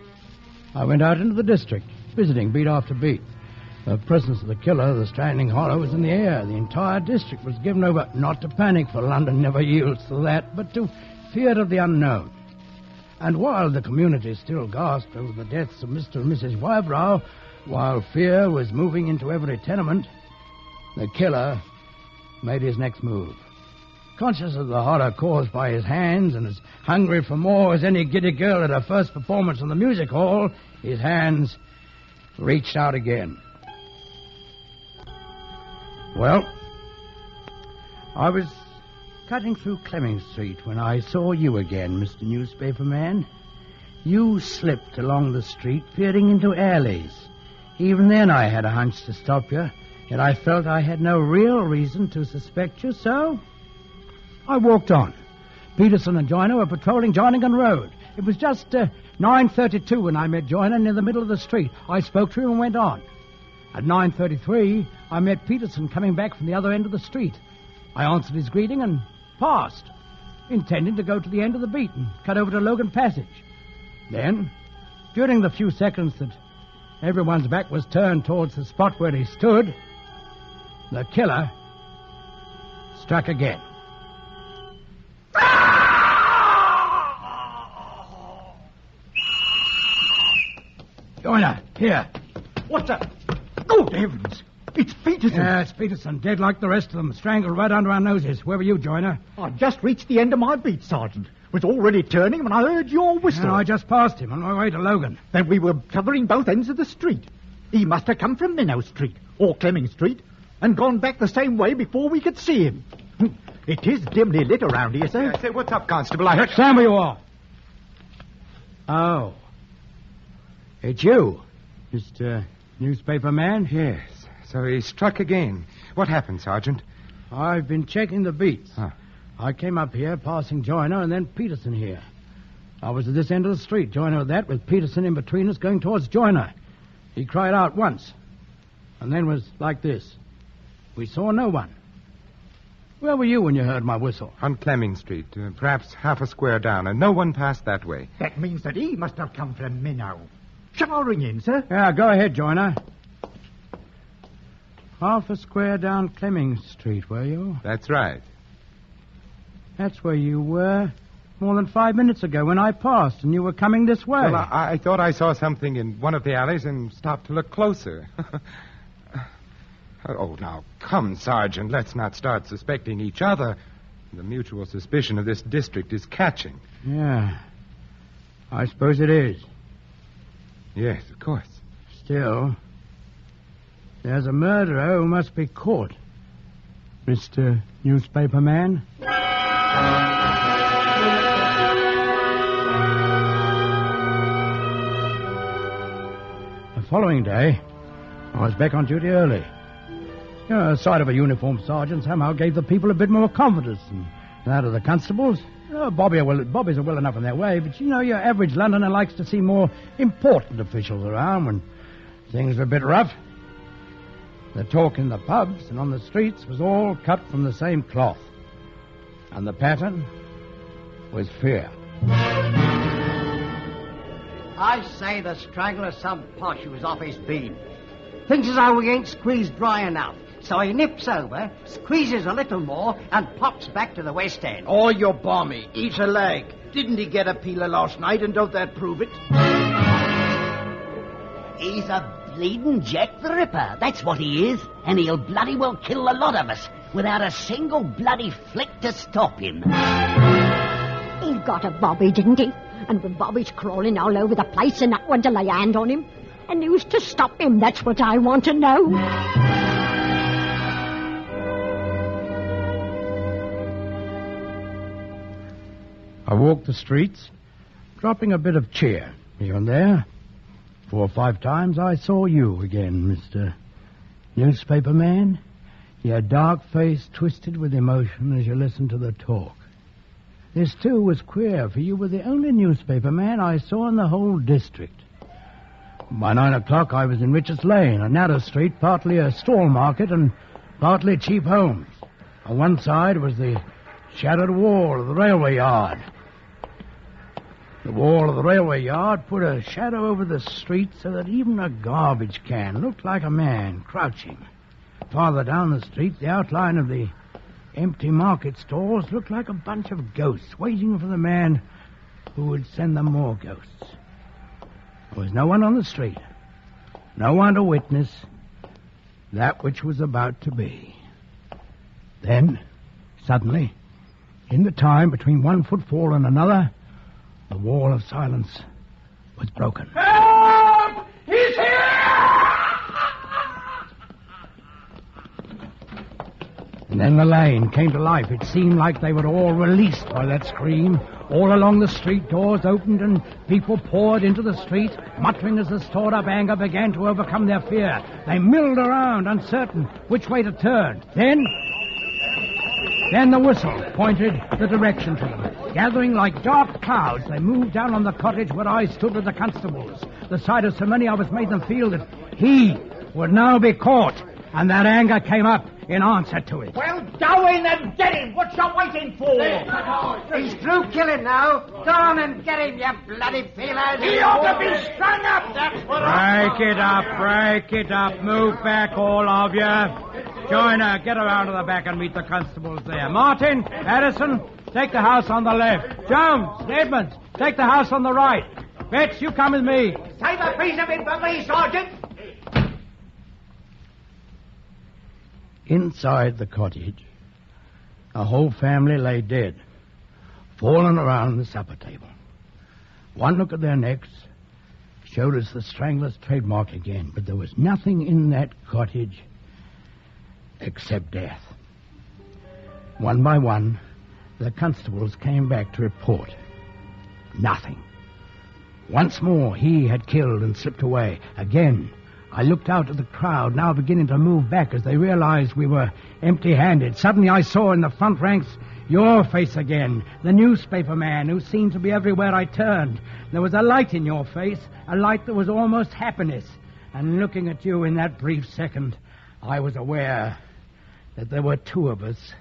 I went out into the district, visiting beat after beat. The presence of the killer, the strangling horror, was in the air. The entire district was given over, not to panic, for London never yields to that, but to fear of the unknown. And while the community still gasped over the deaths of Mr. and Mrs. Wybrow, while fear was moving into every tenement, the killer made his next move. Conscious of the horror caused by his hands and as hungry for more as any giddy girl at her first performance in the music hall, his hands reached out again. Well, I was cutting through Clemming Street when I saw you again, Mr. Newspaper Man. You slipped along the street, peering into alleys. Even then I had a hunch to stop you, Yet I felt I had no real reason to suspect you, so I walked on. Peterson and Joyner were patrolling Joinington Road. It was just 9:32 when I met Joyner near the middle of the street. I spoke to him and went on. At 9:33, I met Peterson coming back from the other end of the street. I answered his greeting and passed, intending to go to the end of the beat and cut over to Logan Passage. Then, during the few seconds that everyone's back was turned towards the spot where he stood, the killer struck again. Joyner, here. What's that? Good heavens! It's Peterson. Yeah, it's Peterson, dead like the rest of them, strangled right under our noses. Where were you, Joyner? I just reached the end of my beat, Sergeant. Was already turning when I heard your whistle. No, I just passed him on my way to Logan. Then we were covering both ends of the street. He must have come from Minnow Street, or Clemming Street, and gone back the same way before we could see him. It is dimly lit around here, sir. Say, what's up, Constable? I heard... Stand where you are. Oh. It's you, Mr. Newspaper Man? Yes. So he struck again. What happened, Sergeant? I've been checking the beats. Huh. I came up here, passing Joyner, and then Peterson here. I was at this end of the street, Joyner at that, with Peterson in between us going towards Joyner. He cried out once, and then was like this. We saw no one. Where were you when you heard my whistle? On Clemming Street, perhaps half a square down, and no one passed that way. That means that he must have come from Minnow. Shall I ring in, sir? Yeah, go ahead, Joyner. Half a square down Clemming Street, were you? That's right. That's where you were more than 5 minutes ago when I passed and you were coming this way. Well, I thought I saw something in one of the alleys and stopped to look closer. Oh, now, come, Sergeant. Let's not start suspecting each other. The mutual suspicion of this district is catching. Yeah. I suppose it is. Yes, of course. Still, there's a murderer who must be caught, Mr. Newspaper Man. The following day, I was back on duty early. You know, the sight of a uniformed sergeant somehow gave the people a bit more confidence than that of the constables. Bobbies are well enough in their way, but you know, your average Londoner likes to see more important officials around when things are a bit rough. The talk in the pubs and on the streets was all cut from the same cloth. And the pattern was fear. I say the strangler's some posh who's off his bean. Thinks as how we ain't squeezed dry enough. So he nips over, squeezes a little more, and pops back to the West End. Oh, you're balmy. Eat a leg. Didn't he get a peeler last night, and don't that prove it? He's a bleeding Jack the Ripper. That's what he is. And he'll bloody well kill a lot of us without a single bloody flick to stop him. He got a bobby, didn't he? And with bobbies crawling all over the place and not one to lay a hand on him. And who's to stop him? That's what I want to know. I walked the streets, dropping a bit of cheer here and there. 4 or 5 times I saw you again, Mr. Newspaper Man. Your dark face twisted with emotion as you listened to the talk. This, too, was queer, for you were the only newspaper man I saw in the whole district. By 9 o'clock, I was in Richards Lane, a narrow street, partly a stall market and partly cheap homes. On one side was the shattered wall of the railway yard. The wall of the railway yard put a shadow over the street so that even a garbage can looked like a man crouching. Farther down the street, the outline of the empty market stalls looked like a bunch of ghosts waiting for the man who would send them more ghosts. There was no one on the street, no one to witness that which was about to be. Then, suddenly, in the time between one footfall and another, the wall of silence was broken. Help! He's here! And then the lane came to life. It seemed like they were all released by that scream. All along the street, doors opened and people poured into the street, muttering as the stored-up anger began to overcome their fear. They milled around, uncertain which way to turn. Then the whistle pointed the direction to them. Gathering like dark clouds, they moved down on the cottage where I stood with the constables. The sight of so many of us made them feel that he would now be caught, and that anger came up in answer to it. Well, go in and get him. What you waiting for? He's through killing now. Go on and get him, you bloody feelers. He ought to be strung up. That's what Break it up. Move back, all of you. Joyner, get around to the back and meet the constables there. Martin, Addison, take the house on the left. Jones, Edmonds, take the house on the right. Betts, you come with me. Save a piece of it for me, Sergeant. Inside the cottage, a whole family lay dead, fallen around the supper table. One look at their necks showed us the strangler's trademark again, but there was nothing in that cottage except death. One by one, the constables came back to report. Nothing. Once more, he had killed and slipped away. Again, I looked out at the crowd, now beginning to move back as they realized we were empty-handed. Suddenly I saw in the front ranks your face again, the newspaper man who seemed to be everywhere I turned. There was a light in your face, a light that was almost happiness. And looking at you in that brief second, I was aware that there were two of us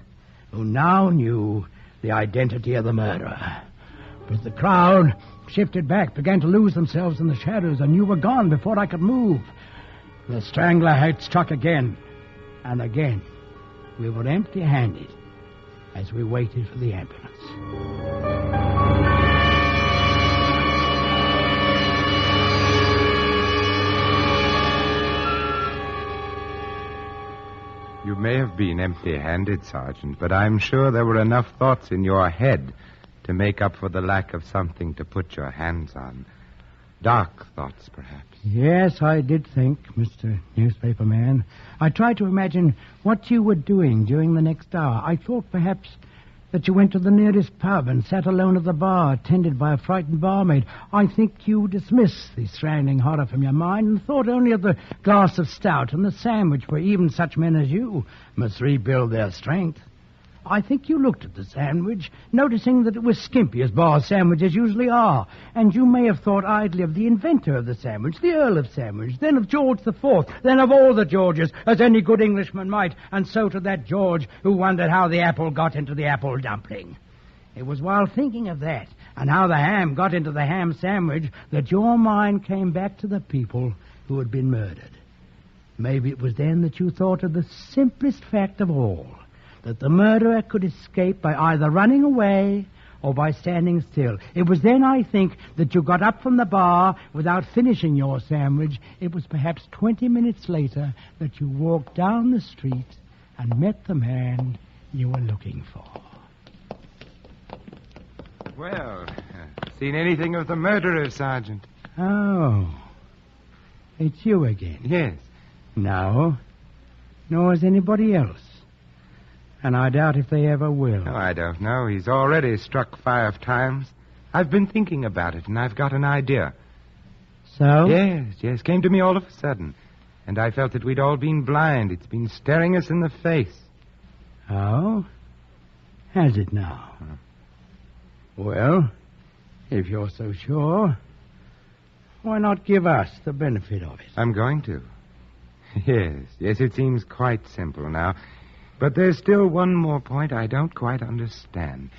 who now knew the identity of the murderer. But the crowd shifted back, began to lose themselves in the shadows, and you were gone before I could move. The strangler had struck again, and again. We were empty-handed as we waited for the ambulance. You may have been empty-handed, Sergeant, but I'm sure there were enough thoughts in your head to make up for the lack of something to put your hands on. Dark thoughts, perhaps. Yes, I did think, Mr. Newspaper Man. I tried to imagine what you were doing during the next hour. I thought perhaps that you went to the nearest pub and sat alone at the bar, attended by a frightened barmaid. I think you dismissed the strangling horror from your mind and thought only of the glass of stout and the sandwich where even such men as you must rebuild their strength. I think you looked at the sandwich, noticing that it was skimpy, as bar sandwiches usually are, and you may have thought idly of the inventor of the sandwich, the Earl of Sandwich, then of George IV, then of all the Georges, as any good Englishman might, and so to that George who wondered how the apple got into the apple dumpling. It was while thinking of that, and how the ham got into the ham sandwich, that your mind came back to the people who had been murdered. Maybe it was then that you thought of the simplest fact of all, that the murderer could escape by either running away or by standing still. It was then, I think, that you got up from the bar without finishing your sandwich. It was perhaps 20 minutes later that you walked down the street and met the man you were looking for. Well, seen anything of the murderer, Sergeant? Oh, it's you again. Yes. No, nor is anybody else. And I doubt if they ever will. Oh, I don't know. He's already struck 5 times. I've been thinking about it, and I've got an idea. So? Yes. Came to me all of a sudden. And I felt that we'd all been blind. It's been staring us in the face. Oh? Has it now? Well, if you're so sure, why not give us the benefit of it? I'm going to. Yes, it seems quite simple now. But there's still one more point I don't quite understand.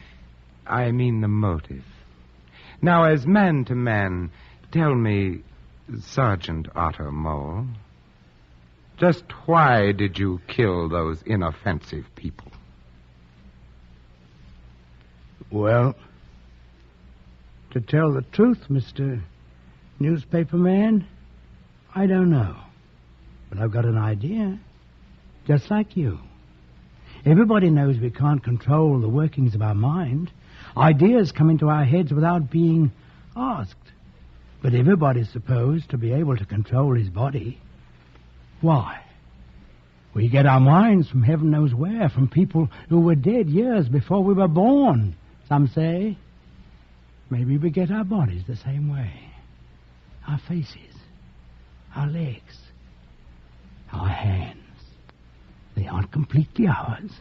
I mean the motive. Now, as man to man, tell me, Sergeant Ottermole, just why did you kill those inoffensive people? Well, to tell the truth, Mr. Newspaper Man, I don't know. But I've got an idea, just like you. Everybody knows we can't control the workings of our mind. Ideas come into our heads without being asked. But everybody's supposed to be able to control his body. Why? We get our minds from heaven knows where, from people who were dead years before we were born, some say. maybe we get our bodies the same way. Our faces, our legs, our hands. They aren't completely ours.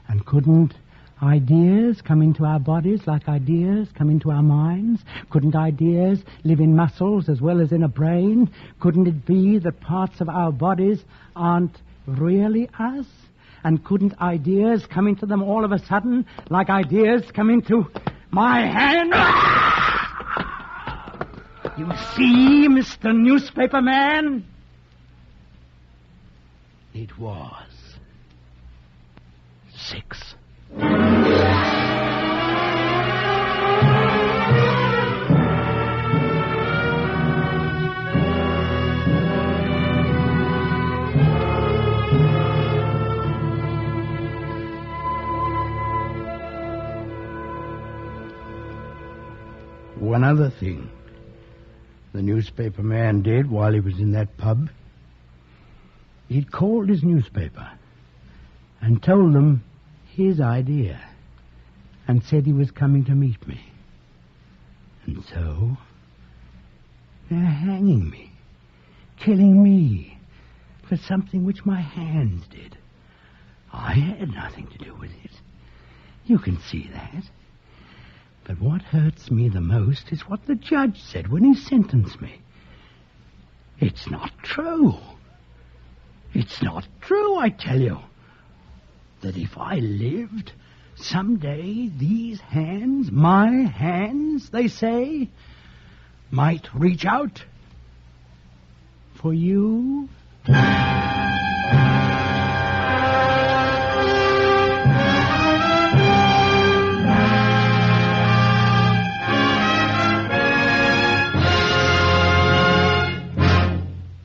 And couldn't ideas come into our bodies like ideas come into our minds? Couldn't ideas live in muscles as well as in a brain? Couldn't it be that parts of our bodies aren't really us? And couldn't ideas come into them all of a sudden like ideas come into my hand? You see, Mr. Newspaper Man? It was 6. One other thing the newspaper man did while he was in that pub. He'd called his newspaper and told them his idea and said he was coming to meet me. And so they're hanging me, killing me for something which my hands did. I had nothing to do with it. You can see that. But what hurts me the most is what the judge said when he sentenced me. It's not true. It's not true, I tell you. That if I lived, someday these hands, my hands, they say, might reach out for you.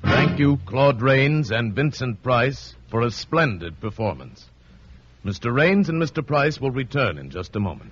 Thank you, Claude Rains and Vincent Price, for a splendid performance. Mr. Rains and Mr. Price will return in just a moment.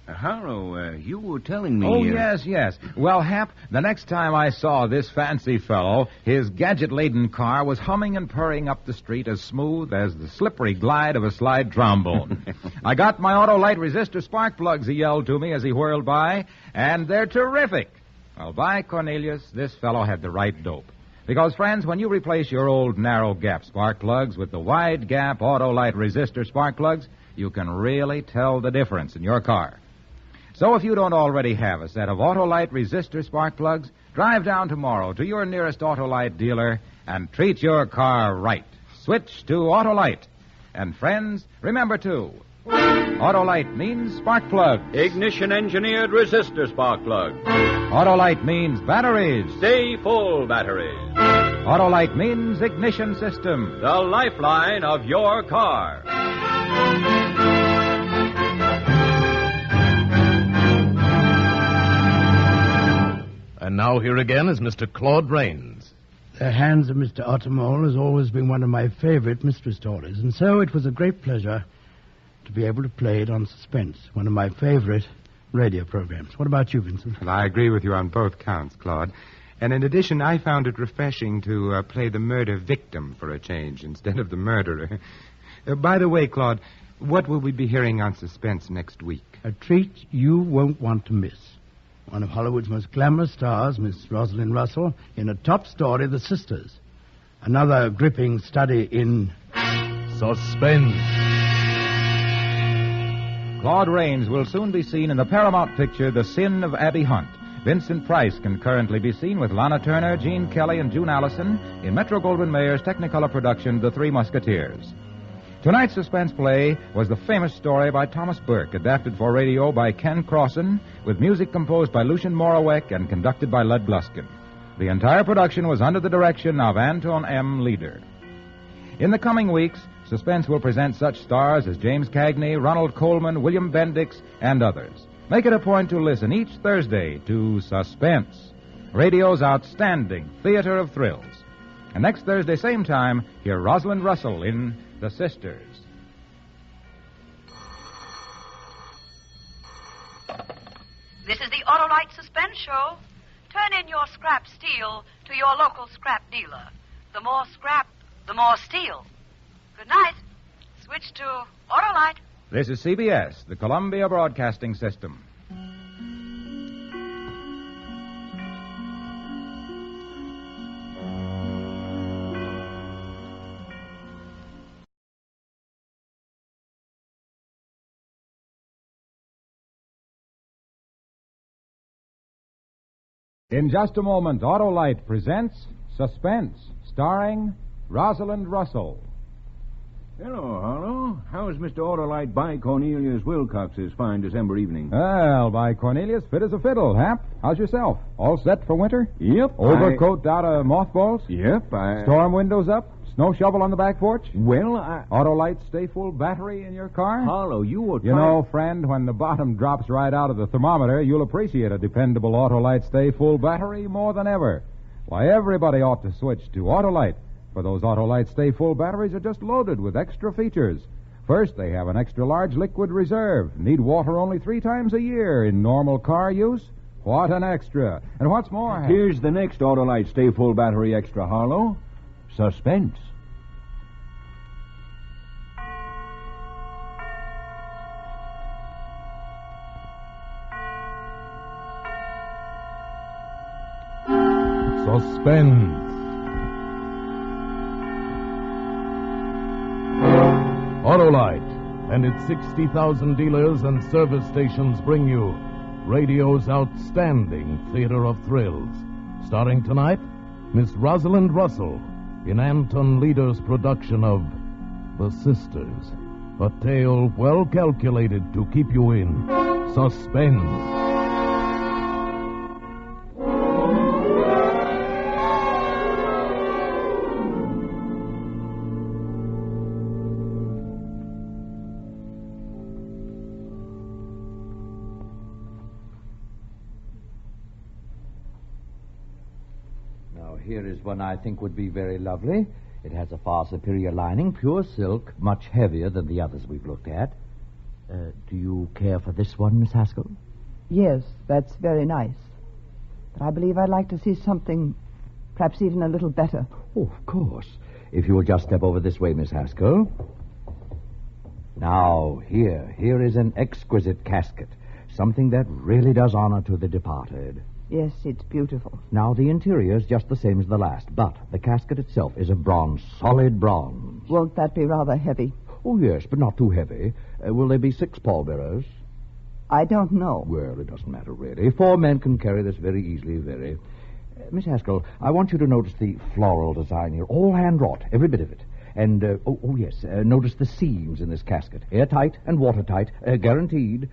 Harlow, you were telling me... Oh, yes. Well, Hap, the next time I saw this fancy fellow, his gadget-laden car was humming and purring up the street as smooth as the slippery glide of a slide trombone. I got my auto-light resistor spark plugs, he yelled to me as he whirled by, and they're terrific. Well, by Cornelius, this fellow had the right dope. Because, friends, when you replace your old narrow-gap spark plugs with the wide-gap auto-light resistor spark plugs, you can really tell the difference in your car. So if you don't already have a set of Autolite resistor spark plugs, drive down tomorrow to your nearest Autolite dealer and treat your car right. Switch to Autolite. And friends, remember too, Autolite means spark plug. Ignition-engineered resistor spark plug. Autolite means batteries. Stay full batteries. Autolite means ignition system. The lifeline of your car. And now here again is Mr. Claude Rains. The Hands of Mr. Ottermole has always been one of my favorite mystery stories, and so it was a great pleasure to be able to play it on Suspense, one of my favorite radio programs. What about you, Vincent? Well, I agree with you on both counts, Claude. And in addition, I found it refreshing to play the murder victim for a change instead of the murderer. By the way, Claude, what will we be hearing on Suspense next week? A treat you won't want to miss. One of Hollywood's most glamorous stars, Miss Rosalind Russell, in a top story, The Sisters. Another gripping study in... Suspense. Claude Rains will soon be seen in the Paramount picture The Sin of Abby Hunt. Vincent Price can currently be seen with Lana Turner, Gene Kelly, and June Allison in Metro-Goldwyn-Mayer's Technicolor production, The Three Musketeers. Tonight's suspense play was the famous story by Thomas Burke, adapted for radio by Ken Crossan, with music composed by Lucien Moraweck and conducted by Lud Gluskin. The entire production was under the direction of Anton M. Leader. In the coming weeks, Suspense will present such stars as James Cagney, Ronald Coleman, William Bendix, and others. Make it a point to listen each Thursday to Suspense, radio's outstanding theater of thrills. And next Thursday, same time, hear Rosalind Russell in The Sisters. This is the Autolite Suspense Show. Turn in your scrap steel to your local scrap dealer. The more scrap, the more steel. Good night. Switch to Autolite. This is CBS, the Columbia Broadcasting System. In just a moment, Autolite presents Suspense, starring Rosalind Russell. Hello, Harlow. How's Mr. Autolite by Cornelius Wilcox's fine December evening? Well, by Cornelius, fit as a fiddle, Hap. How's yourself? All set for winter? Yep. Overcoat out of mothballs? Yep, Storm windows up? Snow shovel on the back porch? Well, Autolite stay full battery in your car? Harlow, you were You know, friend, when the bottom drops right out of the thermometer, you'll appreciate a dependable Autolite stay full battery more than ever. Why, everybody ought to switch to Autolite. For those Autolite Stay Full batteries are just loaded with extra features. First, they have an extra large liquid reserve. Need water only 3 times a year in normal car use. What an extra. And what's more... Here's the next Autolite Stay Full battery extra, Harlow. Suspense. Suspense. Autolite and its 60,000 dealers and service stations bring you radio's outstanding theater of thrills. Starring tonight, Miss Rosalind Russell in Anton Leader's production of The Sisters, a tale well calculated to keep you in suspense. Here is one I think would be very lovely. It has a far superior lining, pure silk, much heavier than the others we've looked at. Do you care for this one, Miss Haskell? Yes, that's very nice. But I believe I'd like to see something perhaps even a little better. Oh, of course. If you will just step over this way, Miss Haskell. Now, here is an exquisite casket. Something that really does honor to the departed. Yes, it's beautiful. Now, the interior is just the same as the last, but the casket itself is of bronze, solid bronze. Won't that be rather heavy? Oh, yes, but not too heavy. Will there be 6 pallbearers? I don't know. Well, it doesn't matter, really. 4 men can carry this very easily, very. Miss Haskell, I want you to notice the floral design here, all hand-wrought, every bit of it. And, yes, notice the seams in this casket. Airtight and watertight, guaranteed.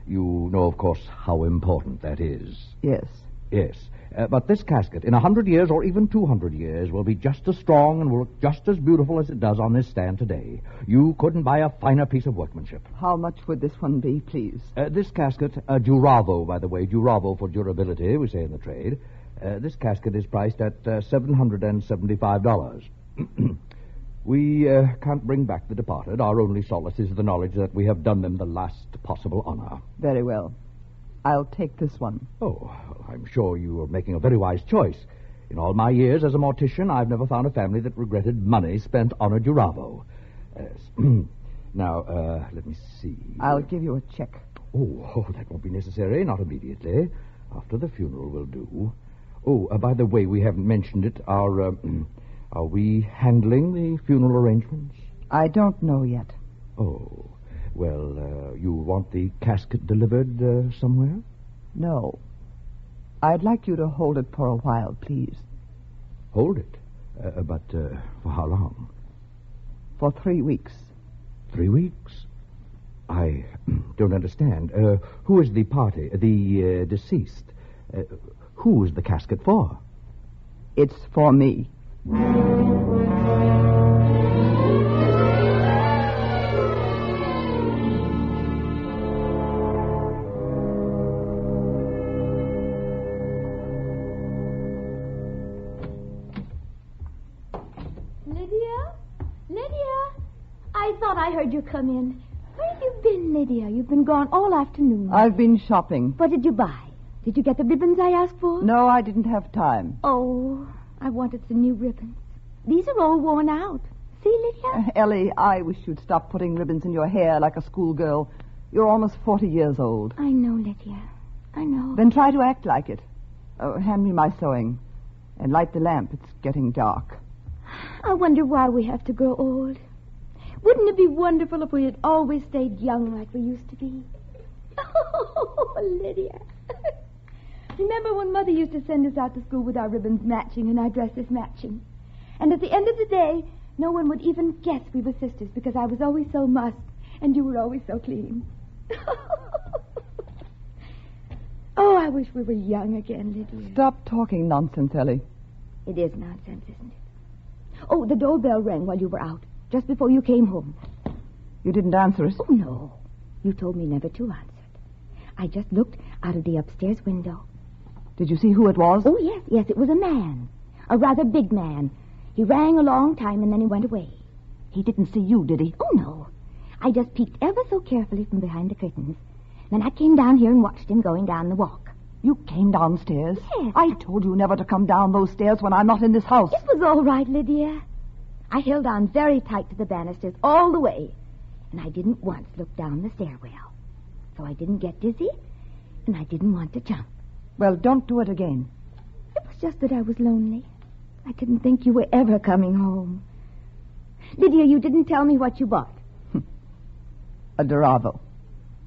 You know, of course, how important that is. Yes. Yes. But this casket, in 100 years or even 200 years, will be just as strong and will look just as beautiful as it does on this stand today. You couldn't buy a finer piece of workmanship. How much would this one be, please? This casket, Duravo, by the way, Duravo for durability, we say in the trade. This casket is priced at $775. We can't bring back the departed. Our only solace is the knowledge that we have done them the last possible honor. Very well. I'll take this one. Oh, I'm sure you are making a very wise choice. In all my years as a mortician, I've never found a family that regretted money spent on a Duravo. Now, let me see. I'll give you a check. Oh, that won't be necessary. Not immediately. After the funeral will do. Oh, by the way, we haven't mentioned it. Are we handling the funeral arrangements? I don't know yet. Oh, well, you want the casket delivered somewhere? No. I'd like you to hold it for a while, please. Hold it? But for how long? For 3 weeks. 3 weeks? I don't understand. Who is the party, the deceased? Who is the casket for? It's for me. Lydia? I thought I heard you come in. Where have you been, Lydia? You've been gone all afternoon. I've been shopping. What did you buy? Did you get the ribbons I asked for? No, I didn't have time. Oh, I wanted some new ribbons. These are all worn out. See, Lydia? Ellie, I wish you'd stop putting ribbons in your hair like a schoolgirl. You're almost 40 years old. I know, Lydia. I know. Then try to act like it. Oh, hand me my sewing. And light the lamp. It's getting dark. I wonder why we have to grow old. Wouldn't it be wonderful if we had always stayed young like we used to be? Oh, Lydia. Remember when Mother used to send us out to school with our ribbons matching and our dresses matching? And at the end of the day, no one would even guess we were sisters because I was always so mussed and you were always so clean. Oh, I wish we were young again, Lydia. Stop talking nonsense, Ellie. It is nonsense, isn't it? Oh, the doorbell rang while you were out, just before you came home. You didn't answer it? Oh, no. You told me never to answer it. I just looked out of the upstairs window. Did you see who it was? Oh, yes, it was a man. A rather big man. He rang a long time and then he went away. He didn't see you, did he? Oh, no. I just peeked ever so carefully from behind the curtains. Then I came down here and watched him going down the walk. You came downstairs? Yes. I told you never to come down those stairs when I'm not in this house. It was all right, Lydia. I held on very tight to the banisters all the way. And I didn't once look down the stairwell. So I didn't get dizzy, and I didn't want to jump. Well, don't do it again. It was just that I was lonely. I didn't think you were ever coming home. Lydia, you didn't tell me what you bought. A Duravo.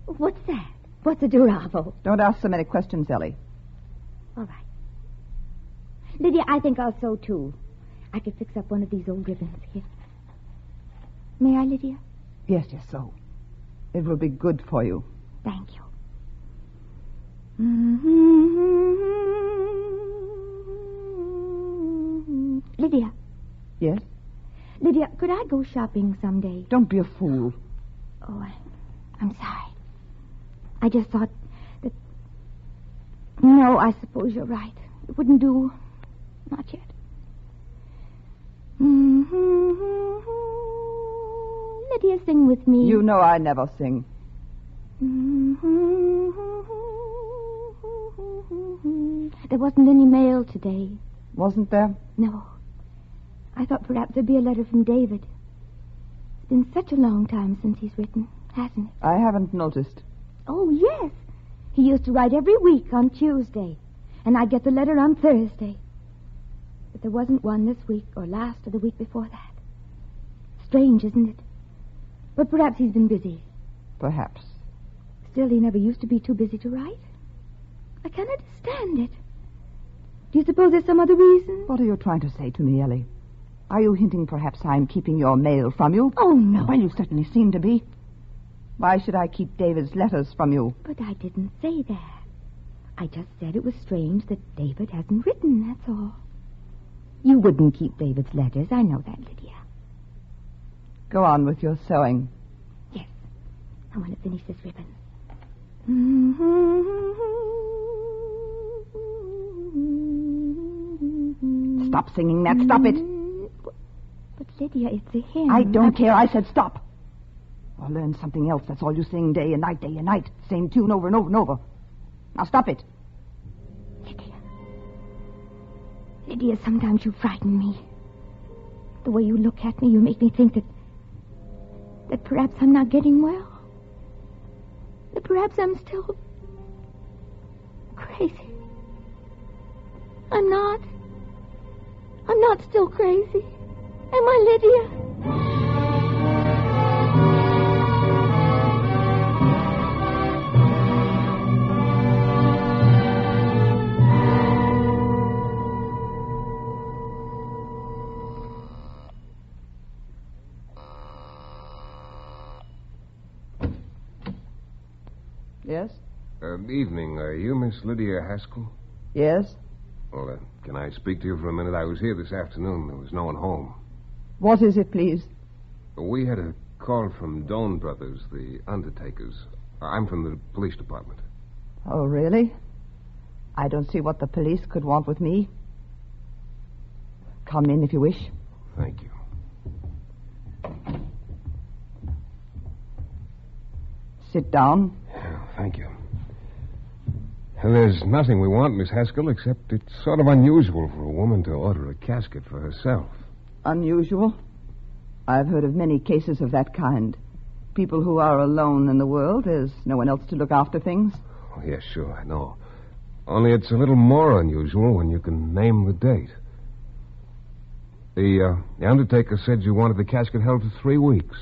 What's that? What's a Duravo? Don't ask so many questions, Ellie. All right. Lydia, I think I'll sew, too. I could fix up one of these old ribbons here. May I, Lydia? Yes, so. It will be good for you. Thank you. Lydia. Yes? Lydia, could I go shopping someday? Don't be a fool. Oh, I'm sorry. I just thought that... No, I suppose you're right. It wouldn't do. Not yet. Lydia, sing with me. You know I never sing. There wasn't any mail today. Wasn't there? No. I thought perhaps there'd be a letter from David. It's been such a long time since he's written, hasn't it? I haven't noticed. Oh, yes. He used to write every week on Tuesday, and I'd get the letter on Thursday. But there wasn't one this week or last or the week before that. Strange, isn't it? But perhaps he's been busy. Perhaps. Still, he never used to be too busy to write. I can't understand it. Do you suppose there's some other reason? What are you trying to say to me, Ellie? Are you hinting perhaps I'm keeping your mail from you? Oh, no. Well, you certainly seem to be. Why should I keep David's letters from you? But I didn't say that. I just said it was strange that David hasn't written, that's all. You wouldn't keep David's letters. I know that, Lydia. Go on with your sewing. Yes. I want to finish this ribbon. Stop singing that. Stop it. But, Lydia, it's a hymn. I don't care. I said stop. Or learn something else. That's all you sing day and night. Same tune over and over and over. Now stop it. Lydia, sometimes you frighten me. The way you look at me, you make me think that perhaps I'm not getting well. That perhaps I'm still crazy. I'm not still crazy. Am I, Lydia? Yes? Evening. Are you Miss Lydia Haskell? Yes? Well, can I speak to you for a minute? I was here this afternoon. There was no one home. What is it, please? We had a call from Doan Brothers, the undertakers. I'm from the police department. Oh, really? I don't see what the police could want with me. Come in if you wish. Thank you. Sit down. Yeah, thank you. There's nothing we want, Miss Haskell, except it's sort of unusual for a woman to order a casket for herself. Unusual? I've heard of many cases of that kind. People who are alone in the world. There's no one else to look after things. Oh, yes, sure, I know. Only it's a little more unusual when you can name the date. The undertaker said you wanted the casket held for 3 weeks.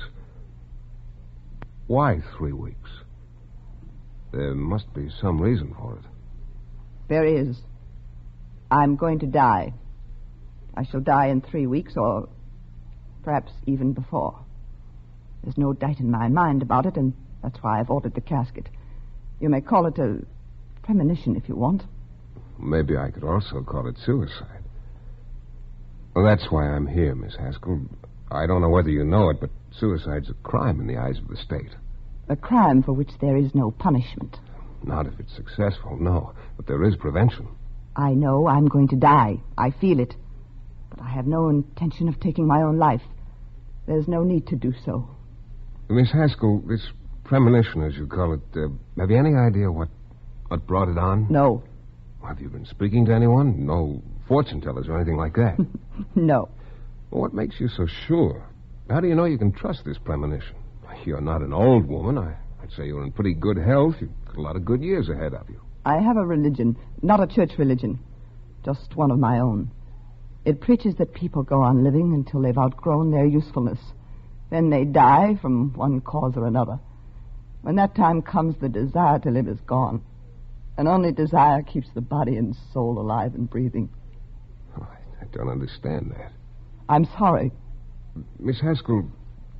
Why 3 weeks? There must be some reason for it. There is. I'm going to die. I shall die in 3 weeks, or perhaps even before. There's no doubt in my mind about it, and that's why I've ordered the casket. You may call it a premonition if you want. Maybe I could also call it suicide. Well, that's why I'm here, Miss Haskell. I don't know whether you know it, but suicide's a crime in the eyes of the state. A crime for which there is no punishment. Not if it's successful, no. But there is prevention. I know I'm going to die. I feel it. But I have no intention of taking my own life. There's no need to do so. Miss Haskell, this premonition, as you call it, have you any idea what brought it on? No. Have you been speaking to anyone? No fortune tellers or anything like that? No. Well, what makes you so sure? How do you know you can trust this premonition? You're not an old woman. I'd say you're in pretty good health. You've got a lot of good years ahead of you. I have a religion, not a church religion, just one of my own. It preaches that people go on living until they've outgrown their usefulness. Then they die from one cause or another. When that time comes, the desire to live is gone. And only desire keeps the body and soul alive and breathing. Oh, I don't understand that. I'm sorry. Miss Haskell,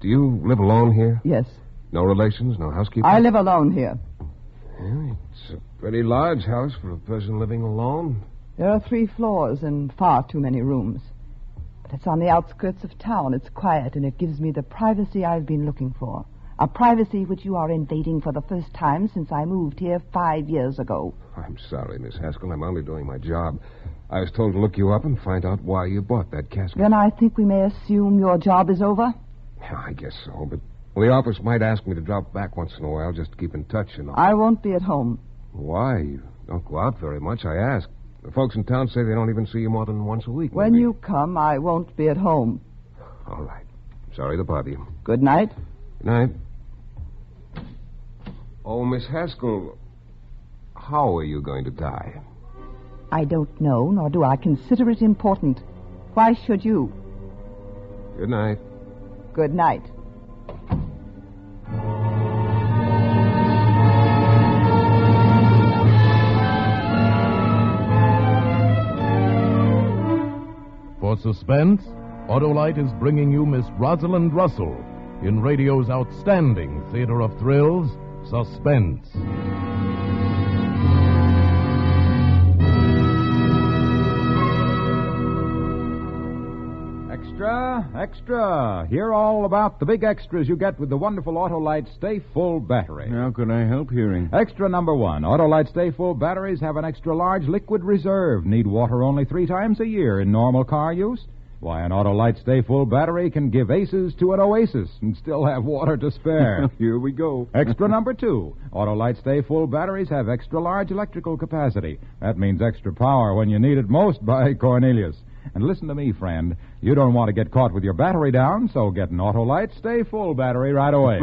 do you live alone here? Yes. No relations, no housekeeping? I live alone here. Yeah, it's a pretty large house for a person living alone. There are 3 floors and far too many rooms. But it's on the outskirts of town. It's quiet, and it gives me the privacy I've been looking for. A privacy which you are invading for the first time since I moved here 5 years ago. I'm sorry, Miss Haskell. I'm only doing my job. I was told to look you up and find out why you bought that casket. Then I think we may assume your job is over? Yeah, I guess so, but the office might ask me to drop back once in a while just to keep in touch, you know. I won't be at home. Why? You don't go out very much, I ask. The folks in town say they don't even see you more than once a week. When you come, I won't be at home. All right. Sorry to bother you. Good night. Good night. Oh, Miss Haskell, how are you going to die? I don't know, nor do I consider it important. Why should you? Good night. Good night. For Suspense, Autolite is bringing you Miss Rosalind Russell in radio's outstanding theater of thrills, Suspense. Extra, extra. Hear all about the big extras you get with the wonderful Autolite Stay Full battery. How could I help hearing? Extra number 1. Autolite Stay Full batteries have an extra large liquid reserve. Need water only 3 times a year in normal car use. Why, an Autolite Stay Full battery can give aces to an oasis and still have water to spare. Here we go. Extra number 2. Autolite Stay Full batteries have extra large electrical capacity. That means extra power when you need it most by Cornelius. And listen to me, friend. You don't want to get caught with your battery down, so get an Autolite Stay Full battery right away.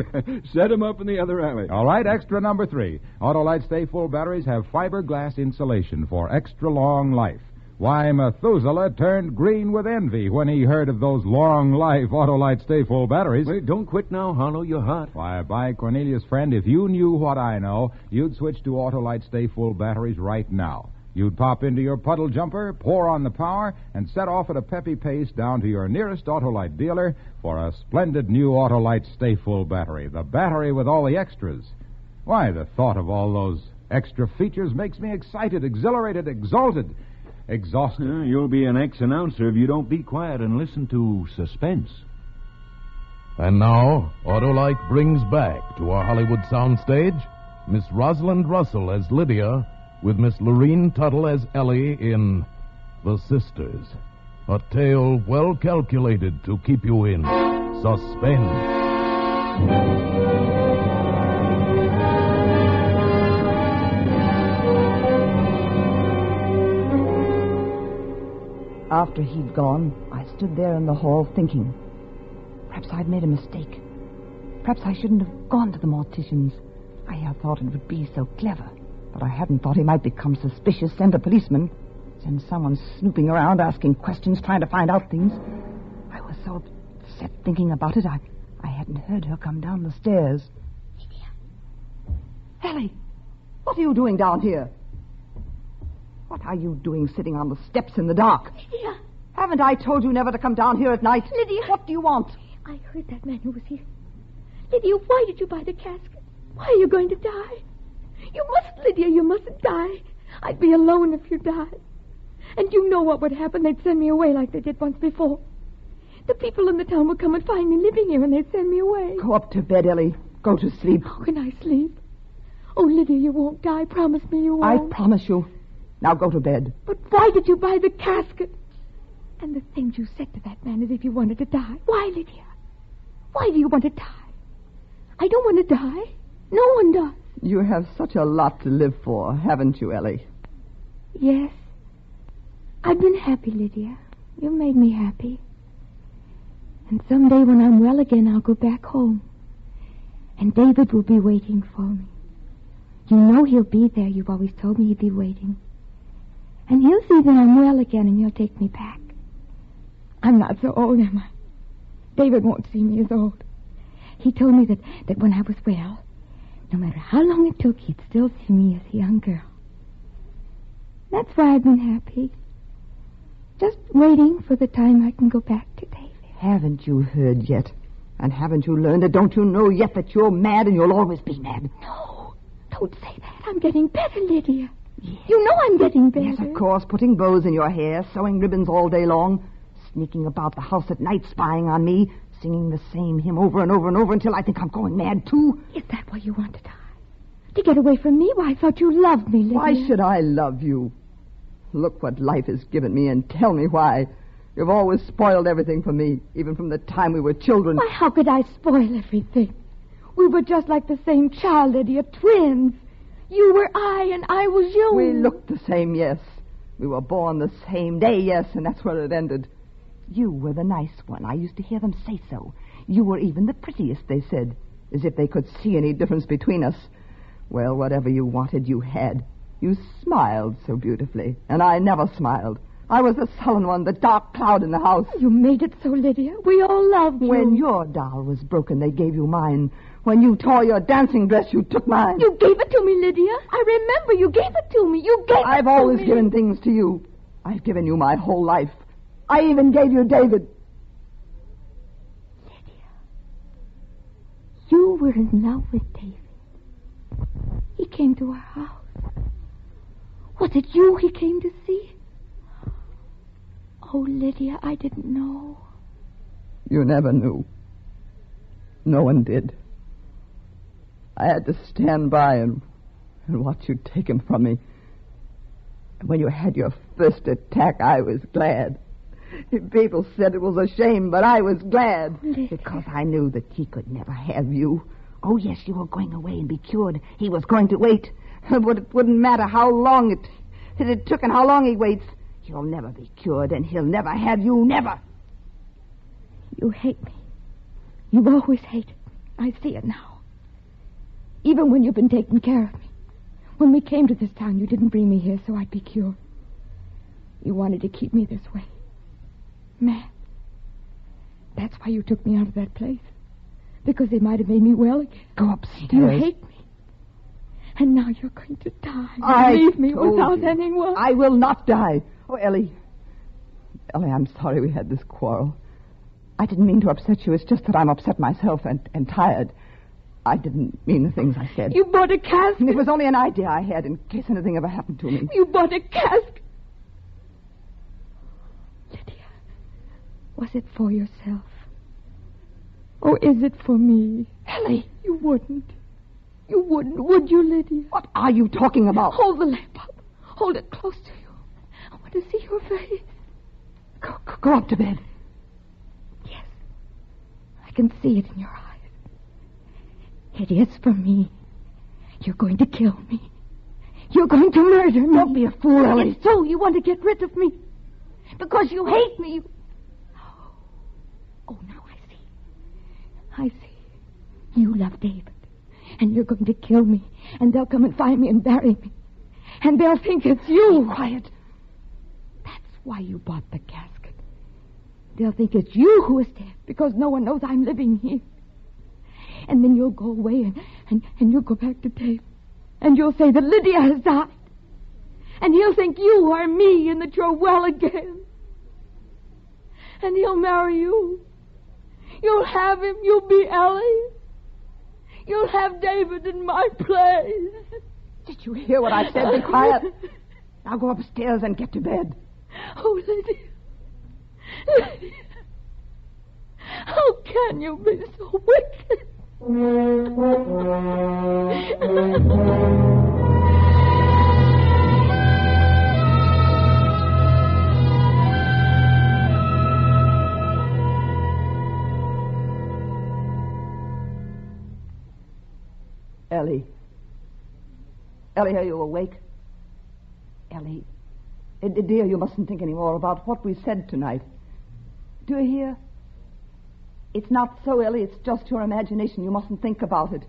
Set him up in the other alley. All right, extra number 3. Autolite Stay Full batteries have fiberglass insulation for extra long life. Why, Methuselah turned green with envy when he heard of those long-life Autolite Stay Full batteries. Wait, don't quit now, Harlow. You're hot. Why, by Cornelius, friend, if you knew what I know, you'd switch to Autolite Stay Full batteries right now. You'd pop into your puddle jumper, pour on the power, and set off at a peppy pace down to your nearest Autolite dealer for a splendid new Autolite Stay Full battery, the battery with all the extras. Why, the thought of all those extra features makes me excited, exhilarated, exalted, exhausted. You'll be an ex-announcer if you don't be quiet and listen to Suspense. And now, Autolite brings back to our Hollywood soundstage Miss Rosalind Russell as Lydia, with Miss Lorene Tuttle as Ellie in The Sisters. A tale well calculated to keep you in suspense. After he'd gone, I stood there in the hall thinking. Perhaps I'd made a mistake. Perhaps I shouldn't have gone to the mortician's. I had thought it would be so clever. But I hadn't thought he might become suspicious, send a policeman, send someone snooping around, asking questions, trying to find out things. I was so upset thinking about it, I hadn't heard her come down the stairs. Ellie, what are you doing down here? What are you doing sitting on the steps in the dark? Lydia. Haven't I told you never to come down here at night? Lydia. What do you want? I heard that man who was here. Lydia, why did you buy the casket? Why are you going to die? You mustn't, Lydia, you mustn't die. I'd be alone if you died. And you know what would happen. They'd send me away like they did once before. The people in the town would come and find me living here and they'd send me away. Go up to bed, Ellie. Go to sleep. How can I sleep? Oh, Lydia, you won't die. Promise me you won't. I promise you. Now go to bed. But why did you buy the casket? And the things you said to that man as if you wanted to die. Why, Lydia? Why do you want to die? I don't want to die. No one does. You have such a lot to live for, haven't you, Ellie? Yes. I've been happy, Lydia. You made me happy. And someday when I'm well again, I'll go back home. And David will be waiting for me. You know he'll be there. You've always told me he'd be waiting. And he'll see that I'm well again and he'll take me back. I'm not so old, am I? David won't see me as old. He told me that when I was well, no matter how long it took, he'd still see me as a young girl. That's why I've been happy. Just waiting for the time I can go back to David. Haven't you heard yet? And haven't you learned it? Don't you know yet that you're mad and you'll always be mad? No, don't say that. I'm getting better, Lydia. Yes. You know I'm getting better. Yes, of course, putting bows in your hair, sewing ribbons all day long, sneaking about the house at night, spying on me, singing the same hymn over and over and over until I think I'm going mad, too. Is that why you want to die? To get away from me? Why, I thought you loved me, Lydia. Why should I love you? Look what life has given me and tell me why. You've always spoiled everything for me, even from the time we were children. Why, how could I spoil everything? We were just like the same child, Lydia, twins. You were I, and I was you. We looked the same, yes. We were born the same day, yes, and that's where it ended. You were the nice one. I used to hear them say so. You were even the prettiest, they said, as if they could see any difference between us. Well, whatever you wanted, you had. You smiled so beautifully, and I never smiled. I was the sullen one, the dark cloud in the house. You made it so, Lydia. We all loved you. When your doll was broken, they gave you mine. When you tore your dancing dress, you took mine. You gave it to me, Lydia. I remember you gave it to me. You gave it to me. I've always given things to you. I've given you my whole life. I even gave you David. Lydia, you were in love with David. He came to our house. Was it you he came to see? Oh, Lydia, I didn't know. You never knew. No one did. I had to stand by and watch you take him from me. And when you had your first attack, I was glad. People said it was a shame, but I was glad. Lydia. Because I knew that he could never have you. Oh, yes, you were going away and be cured. He was going to wait. But it wouldn't matter how long it took and how long he waits. He'll never be cured, and he'll never have you, never. You hate me. You've always hated me. I see it now. Even when you've been taking care of me. When we came to this town, you didn't bring me here so I'd be cured. You wanted to keep me this way. Mad. That's why you took me out of that place. Because they might have made me well again. Go upstairs. You hate me. And now you're going to die. Leave me without anyone. I will not die. Oh, Ellie. Ellie, I'm sorry we had this quarrel. I didn't mean to upset you. It's just that I'm upset myself and tired. I didn't mean the things I said. You bought a casket. It was only an idea I had in case anything ever happened to me. You bought a casket. Lydia, was it for yourself? Or is it for me? Ellie. You wouldn't. You wouldn't, would you, Lydia? What are you talking about? Hold the lamp up. Hold it close to you. I want to see your face. Go up to bed. Yes. I can see it in your eyes. It is for me. You're going to kill me. You're going to murder me. Don't be a fool, Ellie. It's so you want to get rid of me. Because you hate me. Oh, now I see. I see. You love David. And you're going to kill me. And they'll come and find me and bury me. And they'll think it's you. Be quiet. That's why you bought the casket. They'll think it's you who is dead. Because no one knows I'm living here. And then you'll go away and you'll go back to Dave. And you'll say that Lydia has died. And he'll think you are me and that you're well again. And he'll marry you. You'll have him. You'll be Ellie. You'll have David in my place. Did you hear what I said? Be quiet. Now go upstairs and get to bed. Oh, Lydia. Lydia. How can you be so wicked? Ellie. Ellie, are you awake? Ellie. Dear, you mustn't think any more about what we said tonight. Do you hear? It's not so, Ellie. It's just your imagination. You mustn't think about it.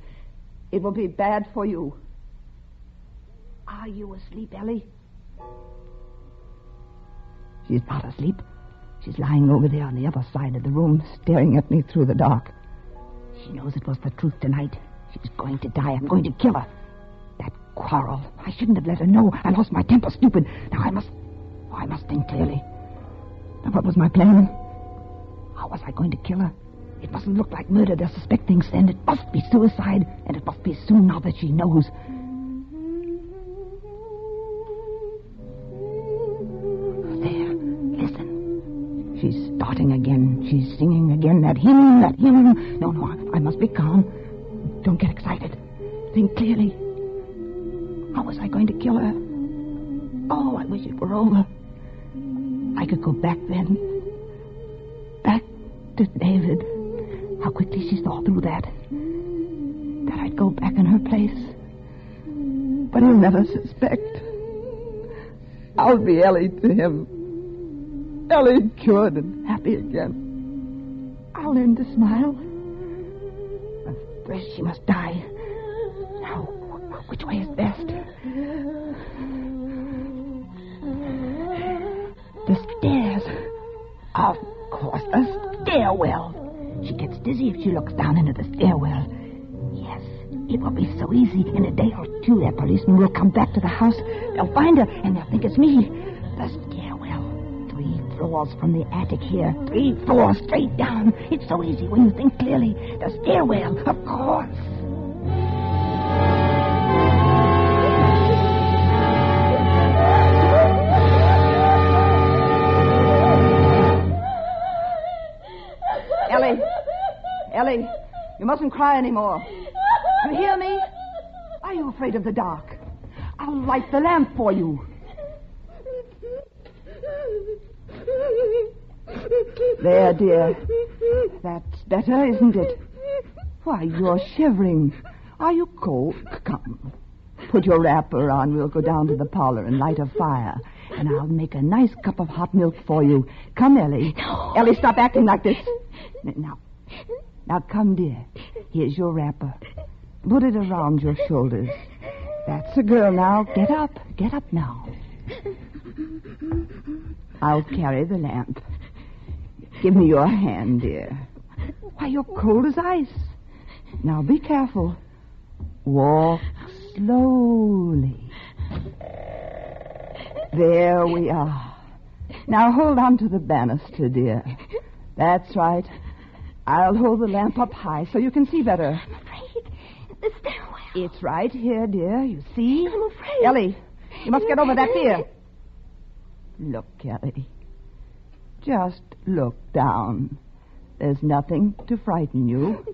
It will be bad for you. Are you asleep, Ellie? She's not asleep. She's lying over there on the other side of the room, staring at me through the dark. She knows it was the truth tonight. She's going to die. I'm going to kill her. That quarrel. I shouldn't have let her know. I lost my temper, stupid. Now I must think clearly. Now, what was my plan? How was I going to kill her? It mustn't look like murder they're suspecting, then. It must be suicide, and it must be soon now that she knows. There, listen. She's starting again. She's singing again. That hymn, that hymn. No, I must be calm. Don't get excited. Think clearly. How was I going to kill her? Oh, I wish it were over. I could go back then. Back to David. How quickly she saw through that. That I'd go back in her place. But he'll never suspect. I'll be Ellie to him. Ellie cured and happy again. I'll learn to smile. But first she must die. Now, which way is best? The stairs. Of course, the stairwell. She gets dizzy if she looks down into the stairwell. Yes, it will be so easy. In a day or two, that policeman will come back to the house. They'll find her, and they'll think it's me. The stairwell. 3 floors from the attic here. 3 floors straight down. It's so easy when you think clearly. The stairwell, of course. Ellie, you mustn't cry anymore. You hear me? Are you afraid of the dark? I'll light the lamp for you. There, dear. That's better, isn't it? Why, you're shivering. Are you cold? Come. Put your wrapper on. We'll go down to the parlor and light a fire. And I'll make a nice cup of hot milk for you. Come, Ellie. No. Ellie, stop acting like this. Now, come, dear. Here's your wrapper. Put it around your shoulders. That's a girl now. Get up. Get up now. I'll carry the lamp. Give me your hand, dear. Why, you're cold as ice. Now, be careful. Walk slowly. There we are. Now, hold on to the banister, dear. That's right. I'll hold the lamp up high so you can see better. I'm afraid. The stairwell. It's right here, dear. You see? I'm afraid. Ellie, you must get over that fear. Look, Ellie. Just look down. There's nothing to frighten you.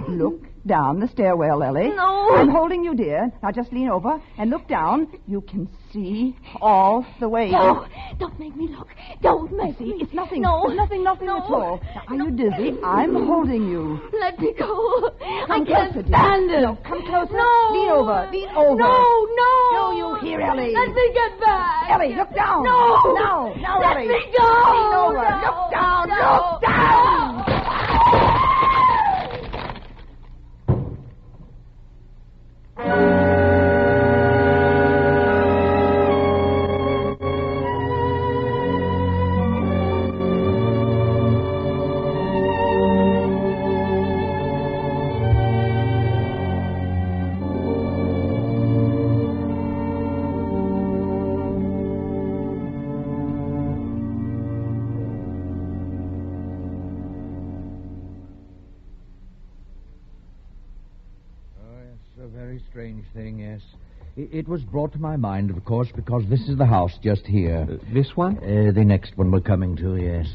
Look down the stairwell, Ellie. No. I'm holding you, dear. Now just lean over and look down. You can see all the way. No, don't make me look. Don't make me. It's nothing. No. It's nothing at all. Now, are you dizzy? I'm holding you. Let me go. I can't closer, stand it. No, come closer. No. Lean over. Lean over. No. Do you hear, Ellie? Let me get back. Ellie, look down. No. Now, Let Ellie. me go. Lean over. No. Look down. No. Look down. a very strange thing, yes. It was brought to my mind, of course, because this is the house just here. This one? The next one we're coming to, yes.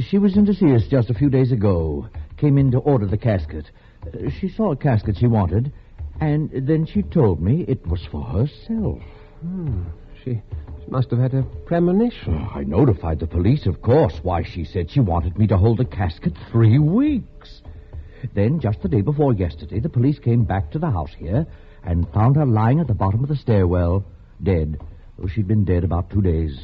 She was in to see us just a few days ago. Came in to order the casket. She saw a casket she wanted, and then she told me it was for herself. She must have had a premonition. I notified the police, of course. Why, she said she wanted me to hold the casket 3 weeks. Then, just the day before yesterday, the police came back to the house here and found her lying at the bottom of the stairwell, dead. She'd been dead about 2 days.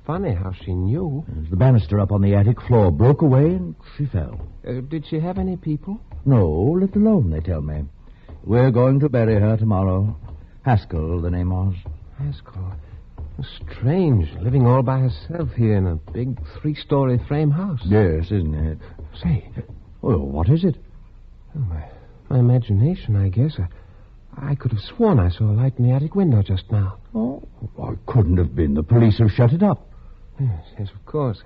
Funny how she knew. The banister up on the attic floor broke away and she fell. Did she have any people? No, lived alone, they tell me. We're going to bury her tomorrow. Haskell, the name was. Haskell. Strange, living all by herself here in a big 3-story frame house. Yes, isn't it? Say. Well, what is it? My imagination, I guess. I could have sworn I saw a light in the attic window just now. Oh, it couldn't have been. The police have shut it up. Yes, of course.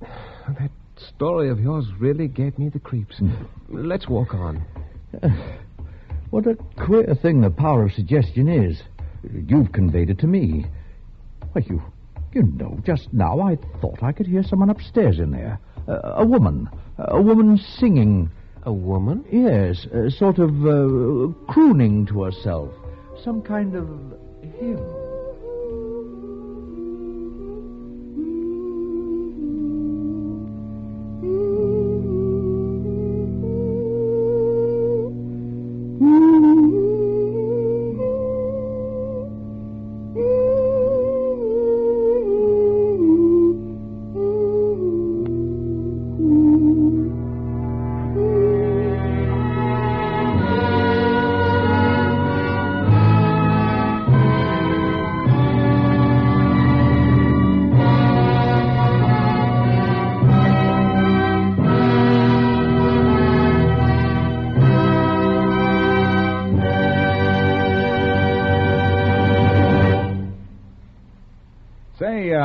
That story of yours really gave me the creeps. Let's walk on. What a queer thing the power of suggestion is. You've conveyed it to me. Well, you know, just now I thought I could hear someone upstairs in there. A woman singing. A woman? Yes, sort of crooning to herself. Some kind of hymn.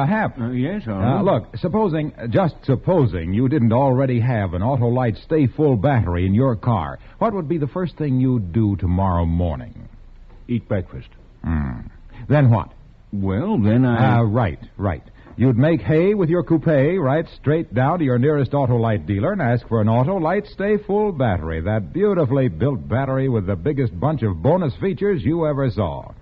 Hap. Yes, Look, just supposing you didn't already have an Autolite Stay Full battery in your car, what would be the first thing you'd do tomorrow morning? Eat breakfast. Then what? Well, then Right. You'd make hay with your coupe, right straight down to your nearest Autolite dealer and ask for an Autolite Stay Full battery, that beautifully built battery with the biggest bunch of bonus features you ever saw.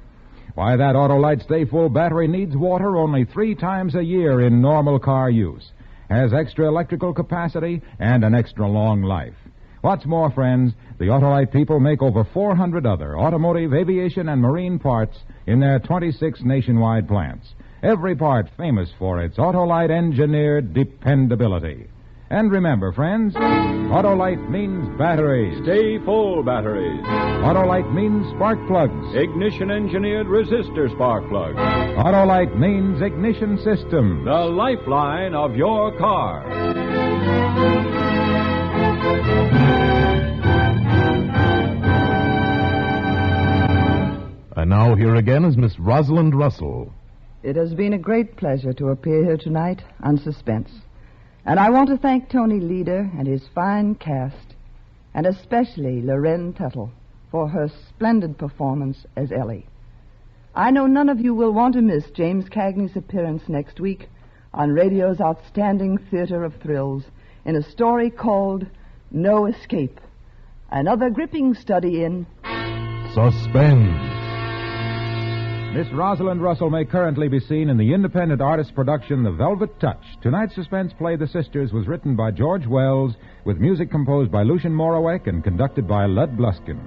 Why, that Autolite Stay Full battery needs water only 3 times a year in normal car use, has extra electrical capacity, and an extra long life. What's more, friends, the Autolite people make over 400 other automotive, aviation, and marine parts in their 26 nationwide plants. Every part famous for its Autolite engineered dependability. And remember, friends, Autolite means batteries. Stay full batteries. Autolite means spark plugs. Ignition-engineered resistor spark plugs. Autolite means ignition system. The lifeline of your car. And now here again is Miss Rosalind Russell. It has been a great pleasure to appear here tonight on Suspense. And I want to thank Tony Leader and his fine cast, and especially Loren Tuttle for her splendid performance as Ellie. I know none of you will want to miss James Cagney's appearance next week on radio's outstanding theater of thrills in a story called No Escape, another gripping study in Suspense. Miss Rosalind Russell may currently be seen in the independent artist production The Velvet Touch. Tonight's suspense play, The Sisters, was written by George Wells, with music composed by Lucien Moraweck and conducted by Lud Bluskin.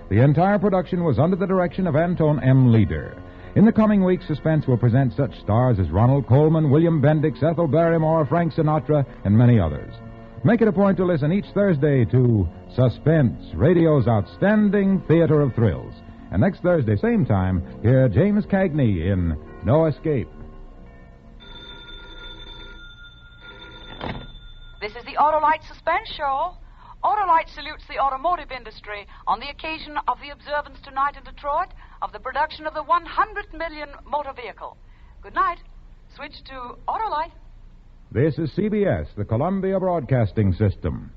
The entire production was under the direction of Anton M. Leader. In the coming weeks, Suspense will present such stars as Ronald Colman, William Bendix, Ethel Barrymore, Frank Sinatra, and many others. Make it a point to listen each Thursday to Suspense, radio's outstanding theater of thrills. And next Thursday, same time, hear James Cagney in No Escape. This is the Autolite Suspense Show. Autolite salutes the automotive industry on the occasion of the observance tonight in Detroit of the production of the 100 million motor vehicle. Good night. Switch to Autolite. This is CBS, the Columbia Broadcasting System.